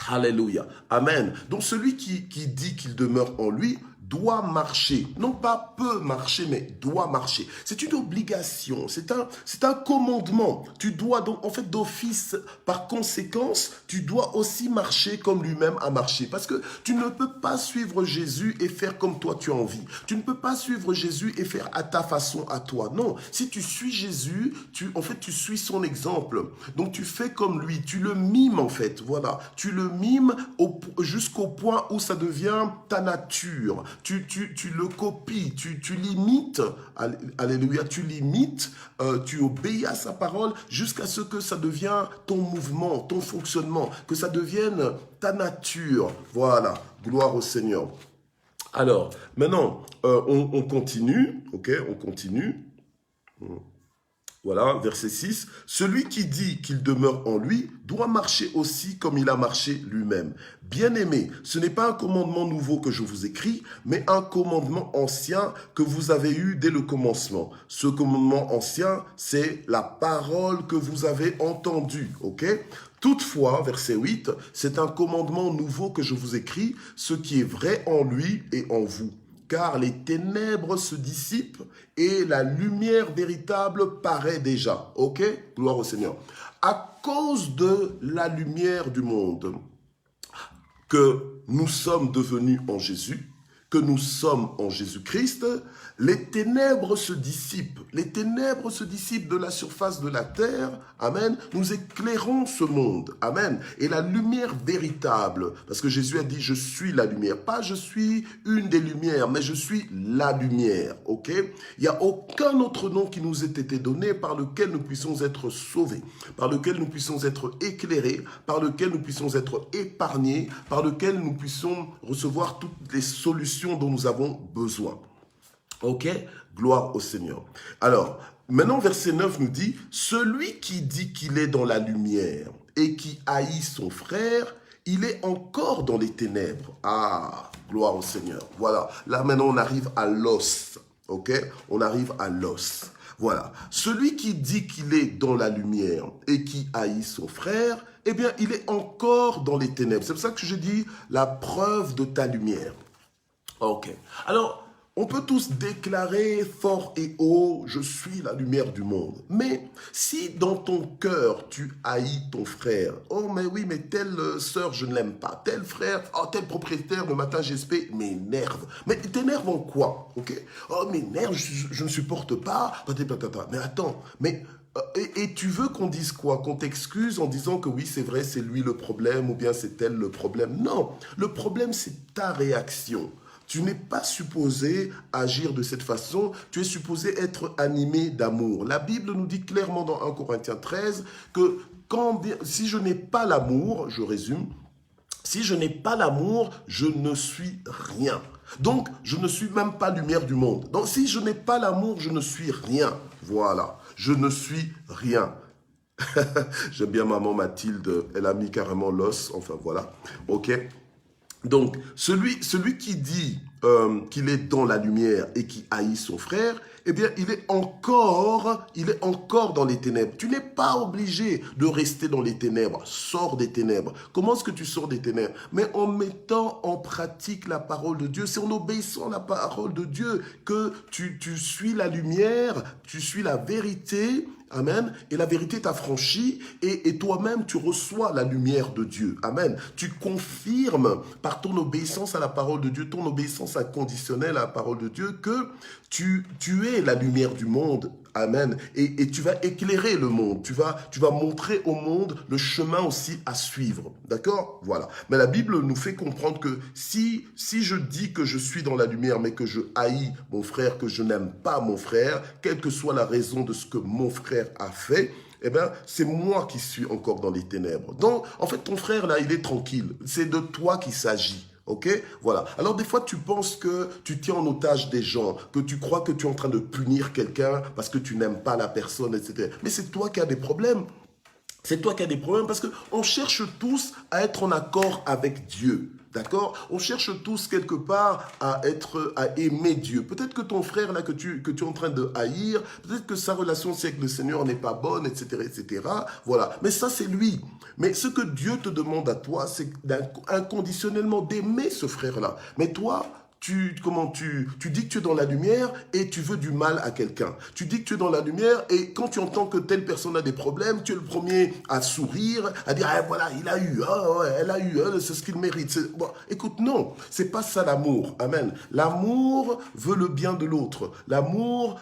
Alléluia. Amen. Donc celui qui dit qu'il demeure en lui doit marcher. Non pas peut marcher, mais doit marcher. C'est une obligation, c'est un commandement. Tu dois donc, en fait, d'office, par conséquence, tu dois aussi marcher comme lui-même a marché. Parce que tu ne peux pas suivre Jésus et faire comme toi tu as envie. Tu ne peux pas suivre Jésus et faire à ta façon, à toi. Non, si tu suis Jésus, tu suis son exemple. Donc tu fais comme lui, tu le mimes en fait, voilà. Tu le mimes jusqu'au point où ça devient ta nature. Tu le copies, tu limites, alléluia, tu limites, tu obéis à sa parole jusqu'à ce que ça devienne ton mouvement, ton fonctionnement, que ça devienne ta nature. Voilà, gloire au Seigneur. Alors, maintenant, on continue, ok, on continue. Voilà, verset 6. Celui qui dit qu'il demeure en lui doit marcher aussi comme il a marché lui-même. Bien-aimés, ce n'est pas un commandement nouveau que je vous écris, mais un commandement ancien que vous avez eu dès le commencement. Ce commandement ancien, c'est la parole que vous avez entendue, ok? Toutefois, verset 8, c'est un commandement nouveau que je vous écris, ce qui est vrai en lui et en vous. Car les ténèbres se dissipent et la lumière véritable paraît déjà. Ok? Gloire au Seigneur. À cause de la lumière du monde que nous sommes devenus en Jésus, que nous sommes en Jésus-Christ, les ténèbres se dissipent. Les ténèbres se dissipent de la surface de la terre. Amen. Nous éclairons ce monde. Amen. Et la lumière véritable, parce que Jésus a dit, je suis la lumière. Pas je suis une des lumières, mais je suis la lumière. Ok? Il n'y a aucun autre nom qui nous ait été donné par lequel nous puissions être sauvés, par lequel nous puissions être éclairés, par lequel nous puissions être épargnés, par lequel nous puissions recevoir toutes les solutions dont nous avons besoin. Ok? Gloire au Seigneur. Alors, maintenant, verset 9 nous dit, « Celui qui dit qu'il est dans la lumière et qui haït son frère, il est encore dans les ténèbres. » Ah, gloire au Seigneur. Voilà. Là, maintenant, on arrive à l'os. Ok? On arrive à l'os. Voilà. Celui qui dit qu'il est dans la lumière et qui haït son frère, eh bien, il est encore dans les ténèbres. C'est pour ça que je dis la preuve de ta lumière. Ok. Alors, on peut tous déclarer fort et haut, je suis la lumière du monde. Mais si dans ton cœur, tu haïs ton frère, oh mais oui, mais telle sœur, je ne l'aime pas, tel frère, oh tel propriétaire, le matin j'espère, m'énerve. Mais t'énerve en quoi? Ok? Oh m'énerve, je ne supporte pas, mais attends, mais... Et tu veux qu'on dise quoi? Qu'on t'excuse en disant que oui, c'est vrai, c'est lui le problème ou bien c'est elle le problème? Non, le problème c'est ta réaction. Tu n'es pas supposé agir de cette façon, tu es supposé être animé d'amour. La Bible nous dit clairement dans 1 Corinthiens 13 que si je n'ai pas l'amour, je résume, si je n'ai pas l'amour, je ne suis rien. Donc, je ne suis même pas lumière du monde. Donc, si je n'ai pas l'amour, je ne suis rien. Voilà, je ne suis rien. J'aime bien maman Mathilde, elle a mis carrément l'os, enfin voilà, ok. Donc, celui qui dit qu'il est dans la lumière et qui haït son frère, eh bien, il est encore dans les ténèbres. Tu n'es pas obligé de rester dans les ténèbres. Sors des ténèbres. Comment est-ce que tu sors des ténèbres? Mais en mettant en pratique la parole de Dieu. C'est en obéissant à la parole de Dieu que tu suis la lumière, tu suis la vérité. Amen. Et la vérité t'affranchit et toi-même, tu reçois la lumière de Dieu. Amen. Tu confirmes par ton obéissance à la parole de Dieu, ton obéissance inconditionnelle à la parole de Dieu, que tu es la lumière du monde. Amen. Et tu vas éclairer le monde. Tu vas montrer au monde le chemin aussi à suivre. D'accord? Voilà. Mais la Bible nous fait comprendre que si je dis que je suis dans la lumière, mais que je haïs mon frère, que je n'aime pas mon frère, quelle que soit la raison de ce que mon frère a fait, eh bien, c'est moi qui suis encore dans les ténèbres. Donc, en fait, ton frère, là, il est tranquille. C'est de toi qu'il s'agit. Ok? Voilà. Alors, des fois, tu penses que tu tiens en otage des gens, que tu crois que tu es en train de punir quelqu'un parce que tu n'aimes pas la personne, etc. Mais c'est toi qui as des problèmes. C'est toi qui as des problèmes parce qu'on cherche tous à être en accord avec Dieu. D'accord? On cherche tous quelque part à aimer Dieu. Peut-être que ton frère là que tu es en train de haïr, peut-être que sa relation avec le Seigneur n'est pas bonne, etc., etc. Voilà. Mais ça c'est lui. Mais ce que Dieu te demande à toi, c'est inconditionnellement d'aimer ce frère-là. Mais toi, tu dis que tu es dans la lumière et tu veux du mal à quelqu'un. Tu dis que tu es dans la lumière et quand tu entends que telle personne a des problèmes, tu es le premier à sourire, à dire ah, voilà, il a eu, oh, ouais, elle a eu, c'est ce qu'il mérite. Bon, écoute, non, c'est pas ça l'amour. Amen. L'amour veut le bien de l'autre. L'amour,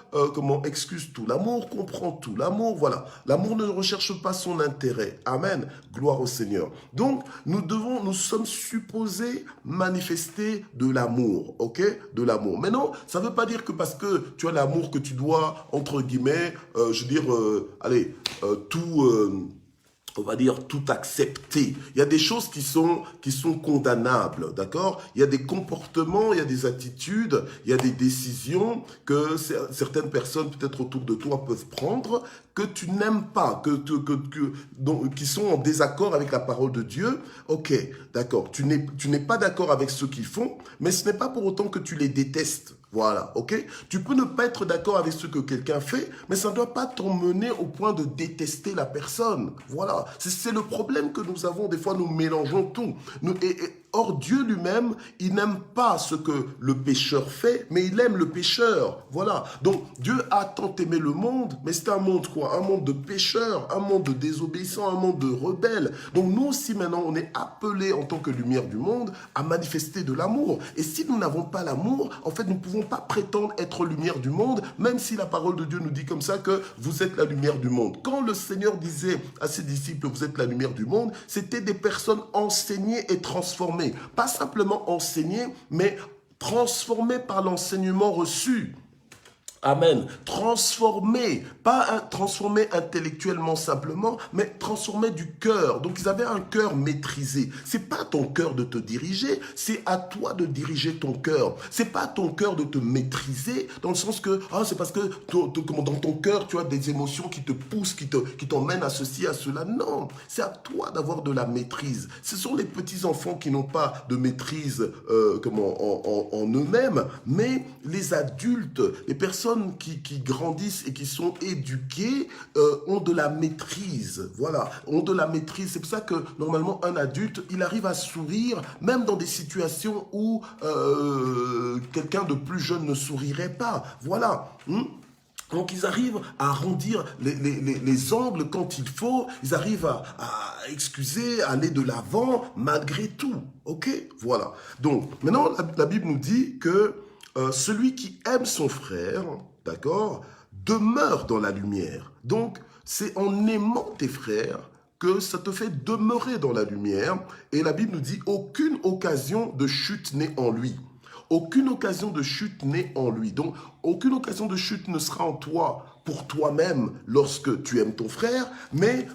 excuse tout. L'amour comprend tout. L'amour, voilà. L'amour ne recherche pas son intérêt. Amen. Gloire au Seigneur. Donc, nous sommes supposés manifester de l'amour. Ok, de l'amour. Maintenant, ça ne veut pas dire que parce que tu as l'amour que tu dois, entre guillemets, on va dire tout accepter. Il y a des choses qui sont condamnables, d'accord? Il y a des comportements, il y a des attitudes, il y a des décisions que certaines personnes peut-être autour de toi peuvent prendre que tu n'aimes pas, qui sont en désaccord avec la parole de Dieu. Ok, d'accord. Tu n'es pas d'accord avec ce qu'ils font, mais ce n'est pas pour autant que tu les détestes. Voilà, ok? Tu peux ne pas être d'accord avec ce que quelqu'un fait, mais ça ne doit pas t'emmener au point de détester la personne. Voilà, c'est le problème que nous avons. Des fois, nous mélangeons tout. Or, Dieu lui-même, il n'aime pas ce que le pécheur fait, mais il aime le pécheur. Voilà. Donc, Dieu a tant aimé le monde, mais c'est un monde quoi? Un monde de pécheurs, un monde de désobéissants, un monde de rebelles. Donc, nous aussi, maintenant, on est appelés en tant que lumière du monde à manifester de l'amour. Et si nous n'avons pas l'amour, en fait, nous ne pouvons pas prétendre être lumière du monde, même si la parole de Dieu nous dit comme ça que vous êtes la lumière du monde. Quand le Seigneur disait à ses disciples, vous êtes la lumière du monde, c'était des personnes enseignées et transformées. Pas simplement enseignées, mais transformées par l'enseignement reçu. Amen. Transformé, pas transformé intellectuellement simplement, mais transformé du cœur. Donc ils avaient un cœur maîtrisé. C'est pas ton cœur de te diriger, c'est à toi de diriger ton cœur. C'est pas ton cœur de te maîtriser dans le sens que c'est parce que dans ton cœur tu as des émotions qui te poussent, qui t'emmènent à ceci, à cela. Non, c'est à toi d'avoir de la maîtrise. Ce sont les petits enfants qui n'ont pas de maîtrise en eux-mêmes, mais les adultes, les personnes qui grandissent et qui sont éduqués ont de la maîtrise. Voilà, ont de la maîtrise. C'est pour ça que normalement un adulte, il arrive à sourire même dans des situations où quelqu'un de plus jeune ne sourirait pas. Voilà. Donc ils arrivent à arrondir les angles quand il faut, ils arrivent à excuser, à aller de l'avant malgré tout. Ok, voilà. Donc maintenant la Bible nous dit que celui qui aime son frère, d'accord, demeure dans la lumière. Donc, c'est en aimant tes frères que ça te fait demeurer dans la lumière. Et la Bible nous dit, aucune occasion de chute n'est en lui. Aucune occasion de chute n'est en lui. Donc, aucune occasion de chute ne sera en toi pour toi-même lorsque tu aimes ton frère, mais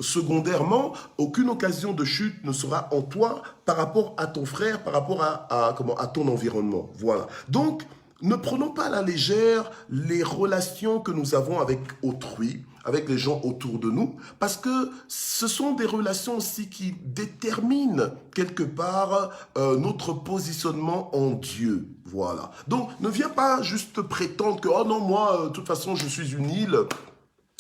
secondairement, aucune occasion de chute ne sera en toi par rapport à ton frère, par rapport à ton environnement. Voilà. Donc, ne prenons pas à la légère les relations que nous avons avec autrui, avec les gens autour de nous, parce que ce sont des relations aussi qui déterminent quelque part notre positionnement en Dieu. Voilà. Donc, ne viens pas juste prétendre que « Oh non, moi, de toute façon, je suis une île. »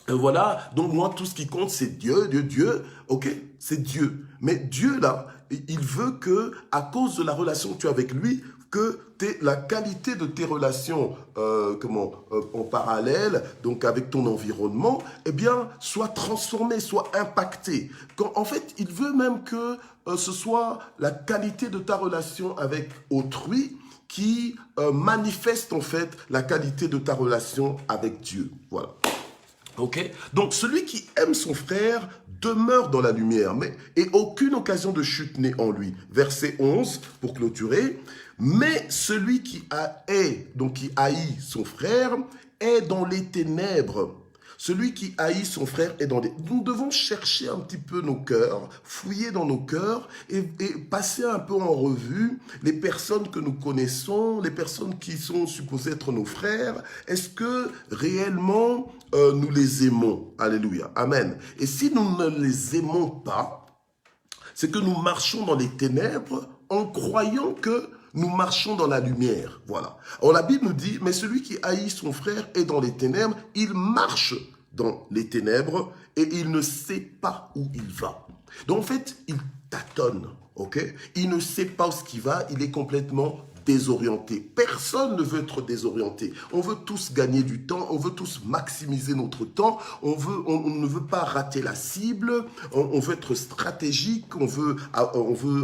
Voilà, donc moi, tout ce qui compte, c'est Dieu, Dieu, Dieu. Ok, c'est Dieu. Mais Dieu, là, il veut que, à cause de la relation que tu as avec lui, que la qualité de tes relations en parallèle, donc avec ton environnement, eh bien, soit transformée, soit impactée. En fait, il veut même que ce soit la qualité de ta relation avec autrui qui manifeste en fait la qualité de ta relation avec Dieu. Voilà. Ok? Donc, celui qui aime son frère demeure dans la lumière, et aucune occasion de chute n'est en lui. Verset 11, pour clôturer. Mais celui qui haït son frère est dans les ténèbres. Celui qui haït son frère est dans les... Nous devons chercher un petit peu nos cœurs, fouiller dans nos cœurs et passer un peu en revue les personnes que nous connaissons, les personnes qui sont supposées être nos frères. Est-ce que réellement nous les aimons? Alléluia. Amen. Et si nous ne les aimons pas, c'est que nous marchons dans les ténèbres en croyant que nous marchons dans la lumière. Voilà. Alors la Bible nous dit, mais celui qui haït son frère est dans les ténèbres, il marche dans les ténèbres et il ne sait pas où il va. Donc en fait, il tâtonne, ok? Il ne sait pas où il va, il est complètement désorienté. Personne ne veut être désorienté. On veut tous gagner du temps, on veut tous maximiser notre temps, on ne veut pas rater la cible, on veut être stratégique, on veut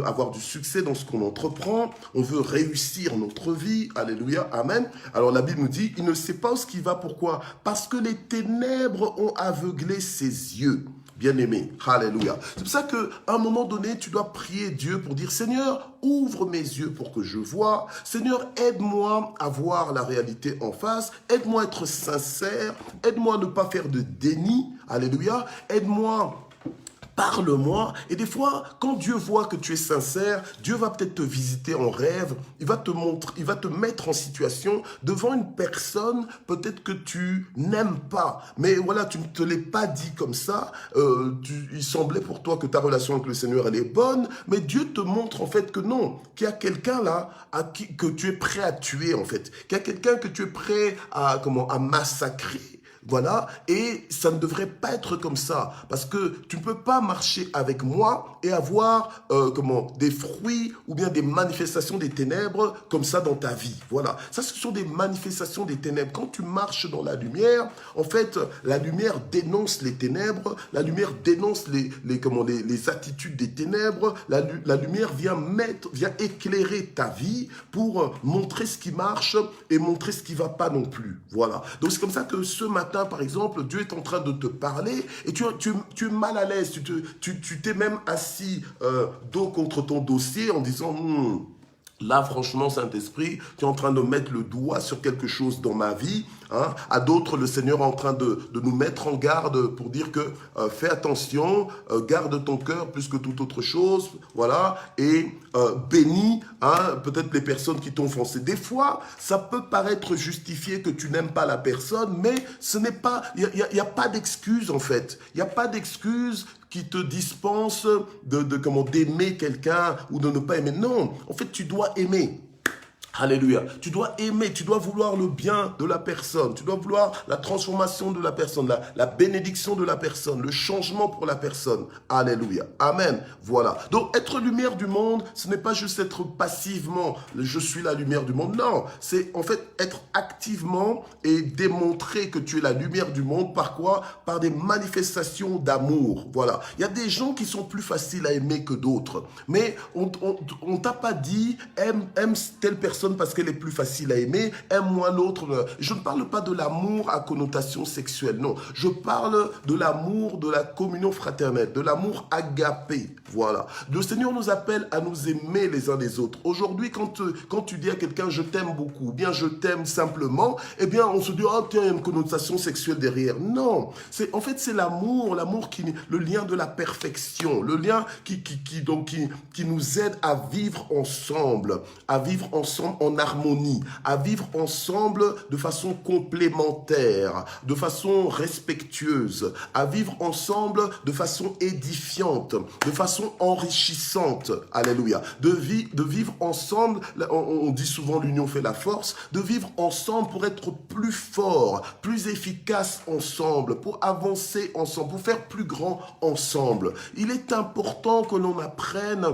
avoir du succès dans ce qu'on entreprend, on veut réussir notre vie. Alléluia, amen. Alors la Bible nous dit, il ne sait pas où il va, pourquoi? Parce que les ténèbres ont aveuglé ses yeux. Bien-aimé, alléluia. C'est pour ça qu'à un moment donné, tu dois prier Dieu pour dire, Seigneur, ouvre mes yeux pour que je vois. Seigneur, aide-moi à voir la réalité en face. Aide-moi à être sincère. Aide-moi à ne pas faire de déni. Alléluia. Aide-moi. Parle-moi. Et des fois, quand Dieu voit que tu es sincère, Dieu va peut-être te visiter en rêve. Il va te montrer, il va te mettre en situation devant une personne peut-être que tu n'aimes pas. Mais voilà, tu ne te l'es pas dit comme ça. Il semblait pour toi que ta relation avec le Seigneur, elle est bonne. Mais Dieu te montre en fait que non, qu'il y a quelqu'un là que tu es prêt à tuer en fait. Qu'il y a quelqu'un que tu es prêt à massacrer. Voilà, et ça ne devrait pas être comme ça, parce que tu ne peux pas marcher avec moi et avoir des fruits ou bien des manifestations des ténèbres comme ça dans ta vie. Voilà, ça ce sont des manifestations des ténèbres. Quand tu marches dans la lumière, en fait, la lumière dénonce les ténèbres, la lumière dénonce les attitudes des ténèbres, la lumière vient éclairer ta vie pour montrer ce qui marche et montrer ce qui ne va pas non plus. Voilà, donc c'est comme ça que ce matin, par exemple, Dieu est en train de te parler et tu es mal à l'aise, tu t'es même assis dos contre ton dossier en disant là, franchement, Saint-Esprit, tu es en train de mettre le doigt sur quelque chose dans ma vie. Hein. À d'autres, le Seigneur est en train de nous mettre en garde pour dire que fais attention, garde ton cœur plus que toute autre chose. Voilà, et bénis peut-être les personnes qui t'ont offensé. Des fois, ça peut paraître justifié que tu n'aimes pas la personne, mais ce n'est pas, il n'y a pas d'excuse en fait. Il n'y a pas d'excuse qui te dispense d'aimer quelqu'un ou de ne pas aimer. Non, en fait, tu dois aimer. Alléluia. Tu dois aimer, tu dois vouloir le bien de la personne, tu dois vouloir la transformation de la personne, la bénédiction de la personne, le changement pour la personne. Alléluia. Amen. Voilà. Donc, être lumière du monde, ce n'est pas juste être passivement, je suis la lumière du monde. Non, c'est en fait être activement et démontrer que tu es la lumière du monde. Par quoi? Par des manifestations d'amour. Voilà. Il y a des gens qui sont plus faciles à aimer que d'autres. Mais on t'a pas dit, aime telle personne parce qu'elle est plus facile à aimer, aime-moi l'autre. Je ne parle pas de l'amour à connotation sexuelle, non. Je parle de l'amour, de la communion fraternelle, de l'amour agapé, voilà. Le Seigneur nous appelle à nous aimer les uns les autres. Aujourd'hui, quand tu dis à quelqu'un « je t'aime beaucoup » ou bien « je t'aime simplement », eh bien, on se dit « oh, tiens, il y a une connotation sexuelle derrière ». Non, en fait, c'est l'amour le lien de la perfection, le lien qui nous aide à vivre ensemble en harmonie, à vivre ensemble de façon complémentaire, de façon respectueuse, à vivre ensemble de façon édifiante, de façon enrichissante. Alléluia. De vivre ensemble, on dit souvent l'union fait la force, de vivre ensemble pour être plus fort, plus efficace ensemble, pour avancer ensemble, pour faire plus grand ensemble. Il est important que l'on apprenne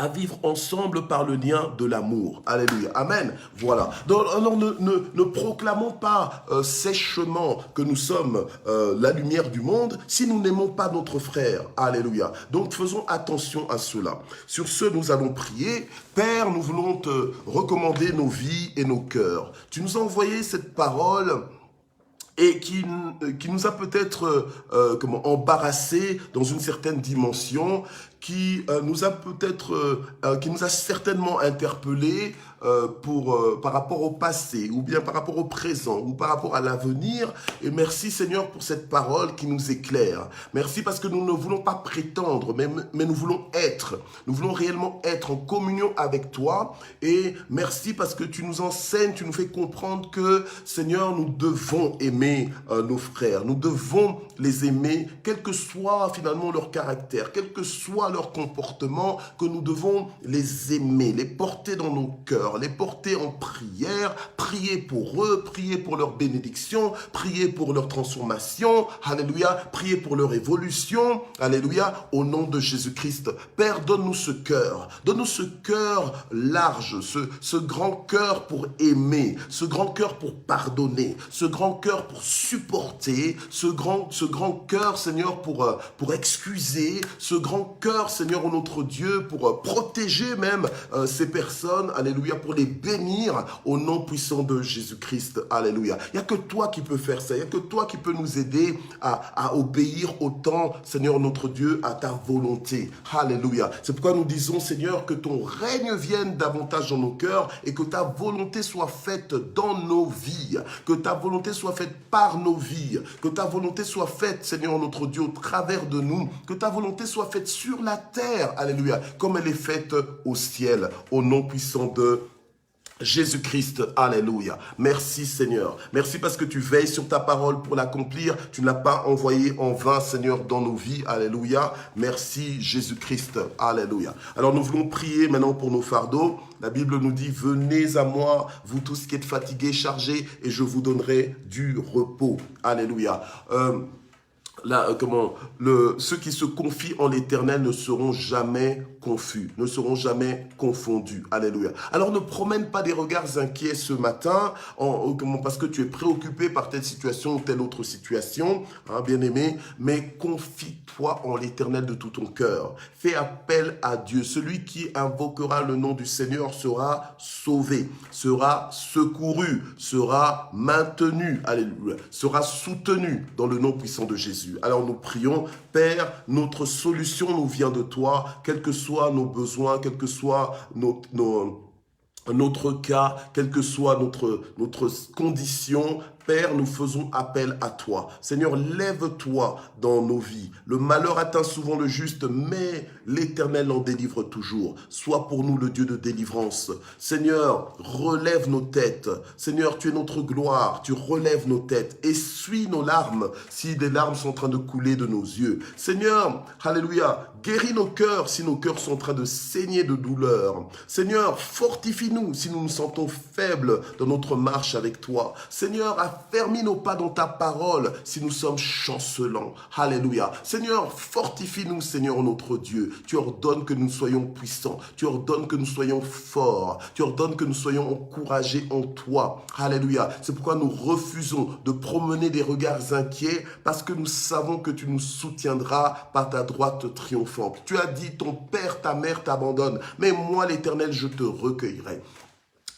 à vivre ensemble par le lien de l'amour. Alléluia. Amen. Voilà. Donc, alors ne proclamons pas sèchement que nous sommes la lumière du monde si nous n'aimons pas notre frère. Alléluia. Donc faisons attention à cela. Sur ce, nous allons prier. Père, nous voulons te recommander nos vies et nos cœurs. Tu nous as envoyé cette parole et qui nous a peut-être embarrassés dans une certaine dimension, qui nous a certainement interpellés par rapport au passé, ou bien par rapport au présent, ou par rapport à l'avenir. Et merci Seigneur pour cette parole qui nous éclaire. Merci parce que nous ne voulons pas prétendre, mais nous voulons être. Nous voulons réellement être en communion avec toi. Et merci parce que tu nous enseignes, tu nous fais comprendre que Seigneur, nous devons aimer nos frères. Nous devons les aimer, quel que soit finalement leur caractère, quel que soit leur comportement, que nous devons les aimer, les porter dans nos cœurs, les porter en prière, prier pour eux, prier pour leur bénédiction, prier pour leur transformation, alléluia, prier pour leur évolution, alléluia, au nom de Jésus-Christ. Père, donne-nous ce cœur large, ce grand cœur pour aimer, ce grand cœur pour pardonner, ce grand cœur pour supporter, ce grand cœur, Seigneur, pour excuser, ce grand cœur, Seigneur, oh notre Dieu, pour protéger même ces personnes, alléluia, pour les bénir au nom puissant de Jésus-Christ, alléluia. Il n'y a que toi qui peux faire ça, il n'y a que toi qui peux nous aider à obéir autant, Seigneur, notre Dieu, à ta volonté, alléluia. C'est pourquoi nous disons, Seigneur, que ton règne vienne davantage dans nos cœurs et que ta volonté soit faite dans nos vies, que ta volonté soit faite par nos vies, que ta volonté soit faite, Seigneur, notre Dieu, au travers de nous, que ta volonté soit faite sur la terre, alléluia, comme elle est faite au ciel, au nom puissant de Jésus-Christ, alléluia. Merci Seigneur. Merci parce que tu veilles sur ta parole pour l'accomplir. Tu ne l'as pas envoyée en vain, Seigneur, dans nos vies, alléluia. Merci Jésus-Christ, alléluia. Alors nous voulons prier maintenant pour nos fardeaux. La Bible nous dit, venez à moi, vous tous qui êtes fatigués, chargés, et je vous donnerai du repos. Alléluia. Ceux qui se confient en l'Éternel ne seront jamais confus, ne seront jamais confondus. Alléluia. Alors ne promène pas des regards inquiets ce matin, parce que tu es préoccupé par telle situation ou telle autre situation, hein, bien-aimé, mais confie-toi en l'Éternel de tout ton cœur. Fais appel à Dieu. Celui qui invoquera le nom du Seigneur sera sauvé, sera secouru, sera maintenu, alléluia, sera soutenu dans le nom puissant de Jésus. Alors nous prions, Père, notre solution nous vient de toi, quels que soient nos besoins, quel que soit notre cas, quelle que soit notre condition, Père, nous faisons appel à toi. Seigneur, lève-toi dans nos vies. Le malheur atteint souvent le juste, mais l'Éternel en délivre toujours. Sois pour nous le Dieu de délivrance. Seigneur, relève nos têtes. Seigneur, tu es notre gloire. Tu relèves nos têtes. Essuie nos larmes si des larmes sont en train de couler de nos yeux. Seigneur, alléluia, guéris nos cœurs si nos cœurs sont en train de saigner de douleur. Seigneur, fortifie-nous si nous nous sentons faibles dans notre marche avec toi. Seigneur, affermis nos pas dans ta parole si nous sommes chancelants. Alléluia. Seigneur, fortifie-nous, Seigneur, notre Dieu. Tu ordonnes que nous soyons puissants. Tu ordonnes que nous soyons forts. Tu ordonnes que nous soyons encouragés en toi. Alléluia. C'est pourquoi nous refusons de promener des regards inquiets parce que nous savons que tu nous soutiendras par ta droite triomphante. Tu as dit, ton père, ta mère t'abandonnent, mais moi, l'Éternel, je te recueillerai.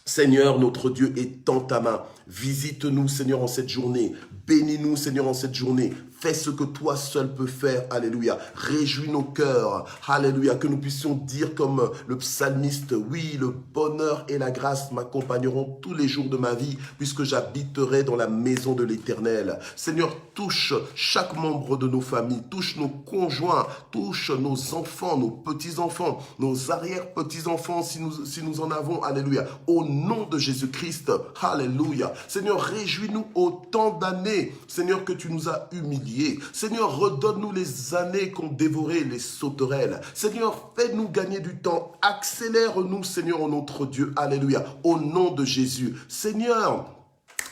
Seigneur, notre Dieu, étends ta main. Visite-nous, Seigneur, en cette journée. Bénis-nous, Seigneur, en cette journée. Fais ce que toi seul peux faire. Alléluia. Réjouis nos cœurs. Alléluia. Que nous puissions dire comme le psalmiste, oui, le bonheur et la grâce m'accompagneront tous les jours de ma vie, puisque j'habiterai dans la maison de l'Éternel. Seigneur, touche chaque membre de nos familles, touche nos conjoints, touche nos enfants, nos petits-enfants, nos arrière-petits-enfants, si nous en avons. Alléluia. Au nom de Jésus-Christ. Alléluia. Seigneur, réjouis-nous autant d'années, Seigneur, que tu nous as humiliés. Seigneur, redonne-nous les années qu'ont dévoré les sauterelles. Seigneur, fais-nous gagner du temps. Accélère-nous, Seigneur, notre Dieu. Alléluia. Au nom de Jésus. Seigneur,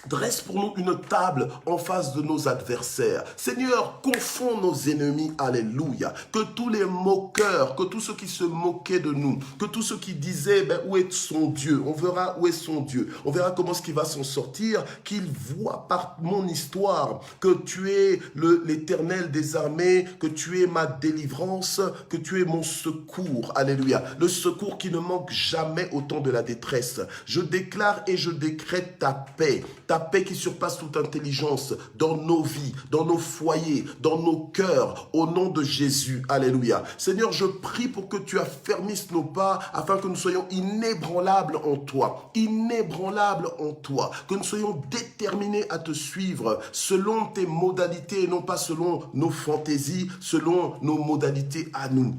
dresse pour nous une table en face de nos adversaires. Seigneur, confonds nos ennemis. Alléluia. Que tous les moqueurs, que tous ceux qui se moquaient de nous, que tous ceux qui disaient, où est son Dieu? On verra où est son Dieu. On verra comment est-ce qu'il va s'en sortir, qu'il voit par mon histoire que tu es l'Éternel des armées, que tu es ma délivrance, que tu es mon secours. Alléluia. Le secours qui ne manque jamais au temps de la détresse. Je déclare et je décrète ta paix ta paix qui surpasse toute intelligence dans nos vies, dans nos foyers, dans nos cœurs, au nom de Jésus. Alléluia. Seigneur, je prie pour que tu affermisses nos pas afin que nous soyons inébranlables en toi, inébranlables en toi, que nous soyons déterminés à te suivre selon tes modalités et non pas selon nos fantaisies, selon nos modalités à nous.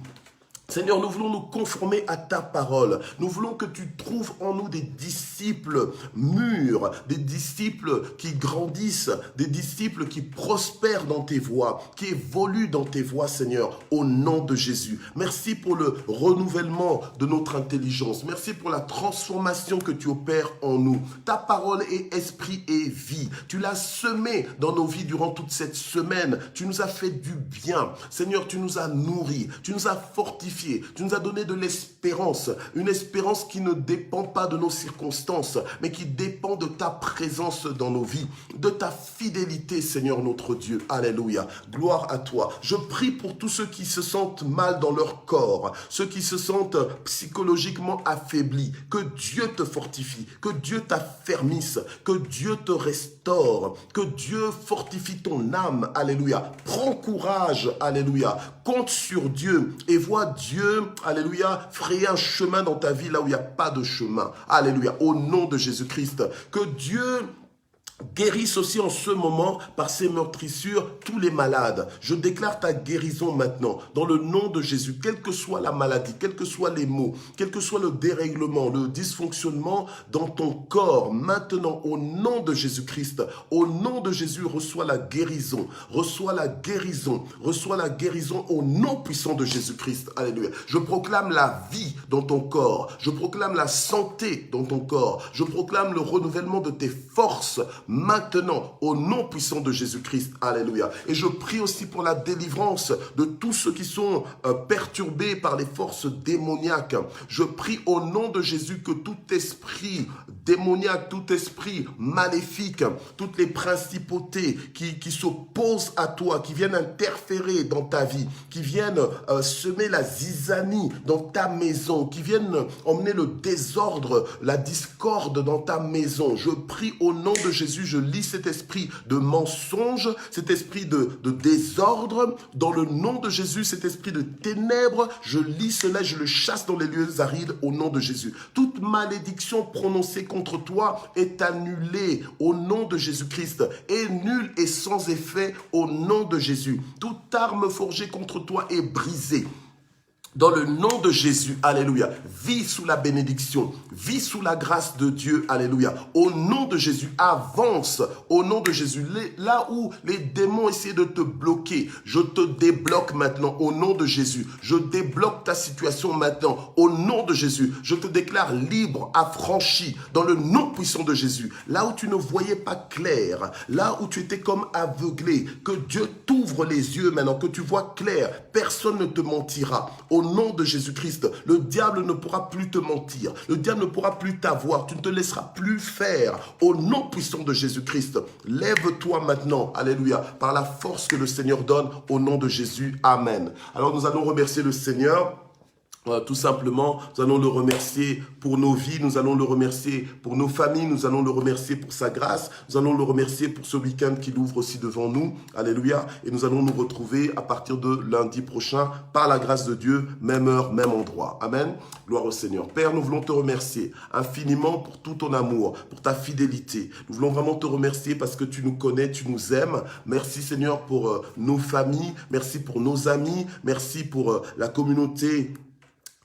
Seigneur, nous voulons nous conformer à ta parole. Nous voulons que tu trouves en nous des disciples mûrs, des disciples qui grandissent, des disciples qui prospèrent dans tes voies, qui évoluent dans tes voies, Seigneur, au nom de Jésus. Merci pour le renouvellement de notre intelligence. Merci pour la transformation que tu opères en nous. Ta parole est esprit et vie. Tu l'as semé dans nos vies durant toute cette semaine. Tu nous as fait du bien. Seigneur, tu nous as nourris, tu nous as fortifiés. Tu nous as donné de l'espérance, une espérance qui ne dépend pas de nos circonstances, mais qui dépend de ta présence dans nos vies, de ta fidélité, Seigneur notre Dieu. Alléluia. Gloire à toi. Je prie pour tous ceux qui se sentent mal dans leur corps, ceux qui se sentent psychologiquement affaiblis. Que Dieu te fortifie, que Dieu t'affermisse, que Dieu te restaure, que Dieu fortifie ton âme. Alléluia. Prends courage. Alléluia. Compte sur Dieu et vois Dieu, alléluia, frayer un chemin dans ta vie là où il n'y a pas de chemin. Alléluia, au nom de Jésus-Christ. Que Dieu guérisse aussi en ce moment par ses meurtrissures tous les malades. Je déclare ta guérison maintenant dans le nom de Jésus, quelle que soit la maladie, quels que soient les maux, quel que soit le dérèglement, le dysfonctionnement dans ton corps. Maintenant, au nom de Jésus-Christ, au nom de Jésus, reçois la guérison, reçois la guérison, reçois la guérison au nom puissant de Jésus-Christ. Alléluia. Je proclame la vie dans ton corps, je proclame la santé dans ton corps, je proclame le renouvellement de tes forces maintenant, au nom puissant de Jésus-Christ. Alléluia. Et je prie aussi pour la délivrance de tous ceux qui sont perturbés par les forces démoniaques. Je prie au nom de Jésus que tout esprit démoniaque, tout esprit maléfique, toutes les principautés qui s'opposent à toi, qui viennent interférer dans ta vie, qui viennent semer la zizanie dans ta maison, qui viennent emmener le désordre, la discorde dans ta maison. Je prie au nom de Jésus, je lis cet esprit de mensonge, cet esprit de désordre, dans le nom de Jésus, cet esprit de ténèbres, je lis cela, je le chasse dans les lieux arides au nom de Jésus. Toute malédiction prononcée contre toi est annulée au nom de Jésus-Christ, est nulle et sans effet au nom de Jésus. Toute arme forgée contre toi est brisée. Dans le nom de Jésus, alléluia, vis sous la bénédiction, vis sous la grâce de Dieu, alléluia. Au nom de Jésus, avance, au nom de Jésus. Là où les démons essaient de te bloquer, je te débloque maintenant, au nom de Jésus. Je débloque ta situation maintenant, au nom de Jésus. Je te déclare libre, affranchi, dans le nom puissant de Jésus. Là où tu ne voyais pas clair, là où tu étais comme aveuglé, que Dieu t'ouvre les yeux maintenant, que tu vois clair, personne ne te mentira. Au nom de Jésus-Christ, le diable ne pourra plus te mentir. Le diable ne pourra plus t'avoir. Tu ne te laisseras plus faire. Au nom puissant de Jésus-Christ, lève-toi maintenant, alléluia, par la force que le Seigneur donne au nom de Jésus. Amen. Alors nous allons remercier le Seigneur. Tout simplement, nous allons le remercier pour nos vies, nous allons le remercier pour nos familles, nous allons le remercier pour sa grâce, nous allons le remercier pour ce week-end qu'il ouvre aussi devant nous, alléluia, et nous allons nous retrouver à partir de lundi prochain, par la grâce de Dieu, même heure, même endroit, amen, gloire au Seigneur. Père, nous voulons te remercier infiniment pour tout ton amour, pour ta fidélité, nous voulons vraiment te remercier parce que tu nous connais, tu nous aimes, merci Seigneur pour nos familles, merci pour nos amis, merci pour la communauté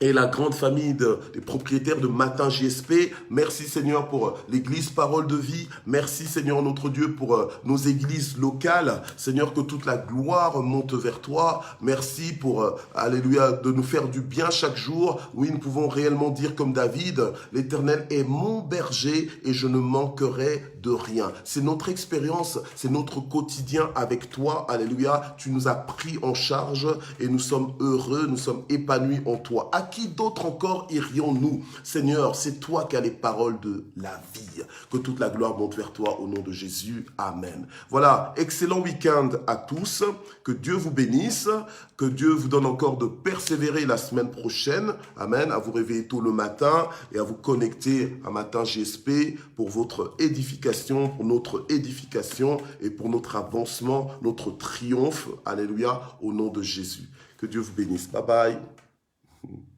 et la grande famille des propriétaires de Matin JSP. Merci Seigneur pour l'église Parole de Vie. Merci Seigneur notre Dieu pour nos églises locales. Seigneur, que toute la gloire monte vers toi. Merci pour, alléluia, de nous faire du bien chaque jour. Oui, nous pouvons réellement dire comme David, l'Éternel est mon berger et je ne manquerai de rien. C'est notre expérience, c'est notre quotidien avec toi. Alléluia, tu nous as pris en charge et nous sommes heureux, nous sommes épanouis en toi. À qui d'autre encore irions-nous? Seigneur, c'est toi qui as les paroles de la vie. Que toute la gloire monte vers toi au nom de Jésus. Amen. Voilà, excellent week-end à tous. Que Dieu vous bénisse. Que Dieu vous donne encore de persévérer la semaine prochaine. Amen. À vous réveiller tôt le matin et à vous connecter un matin GSP pour votre édification, pour notre édification et pour notre avancement, notre triomphe. Alléluia, au nom de Jésus. Que Dieu vous bénisse. Bye bye.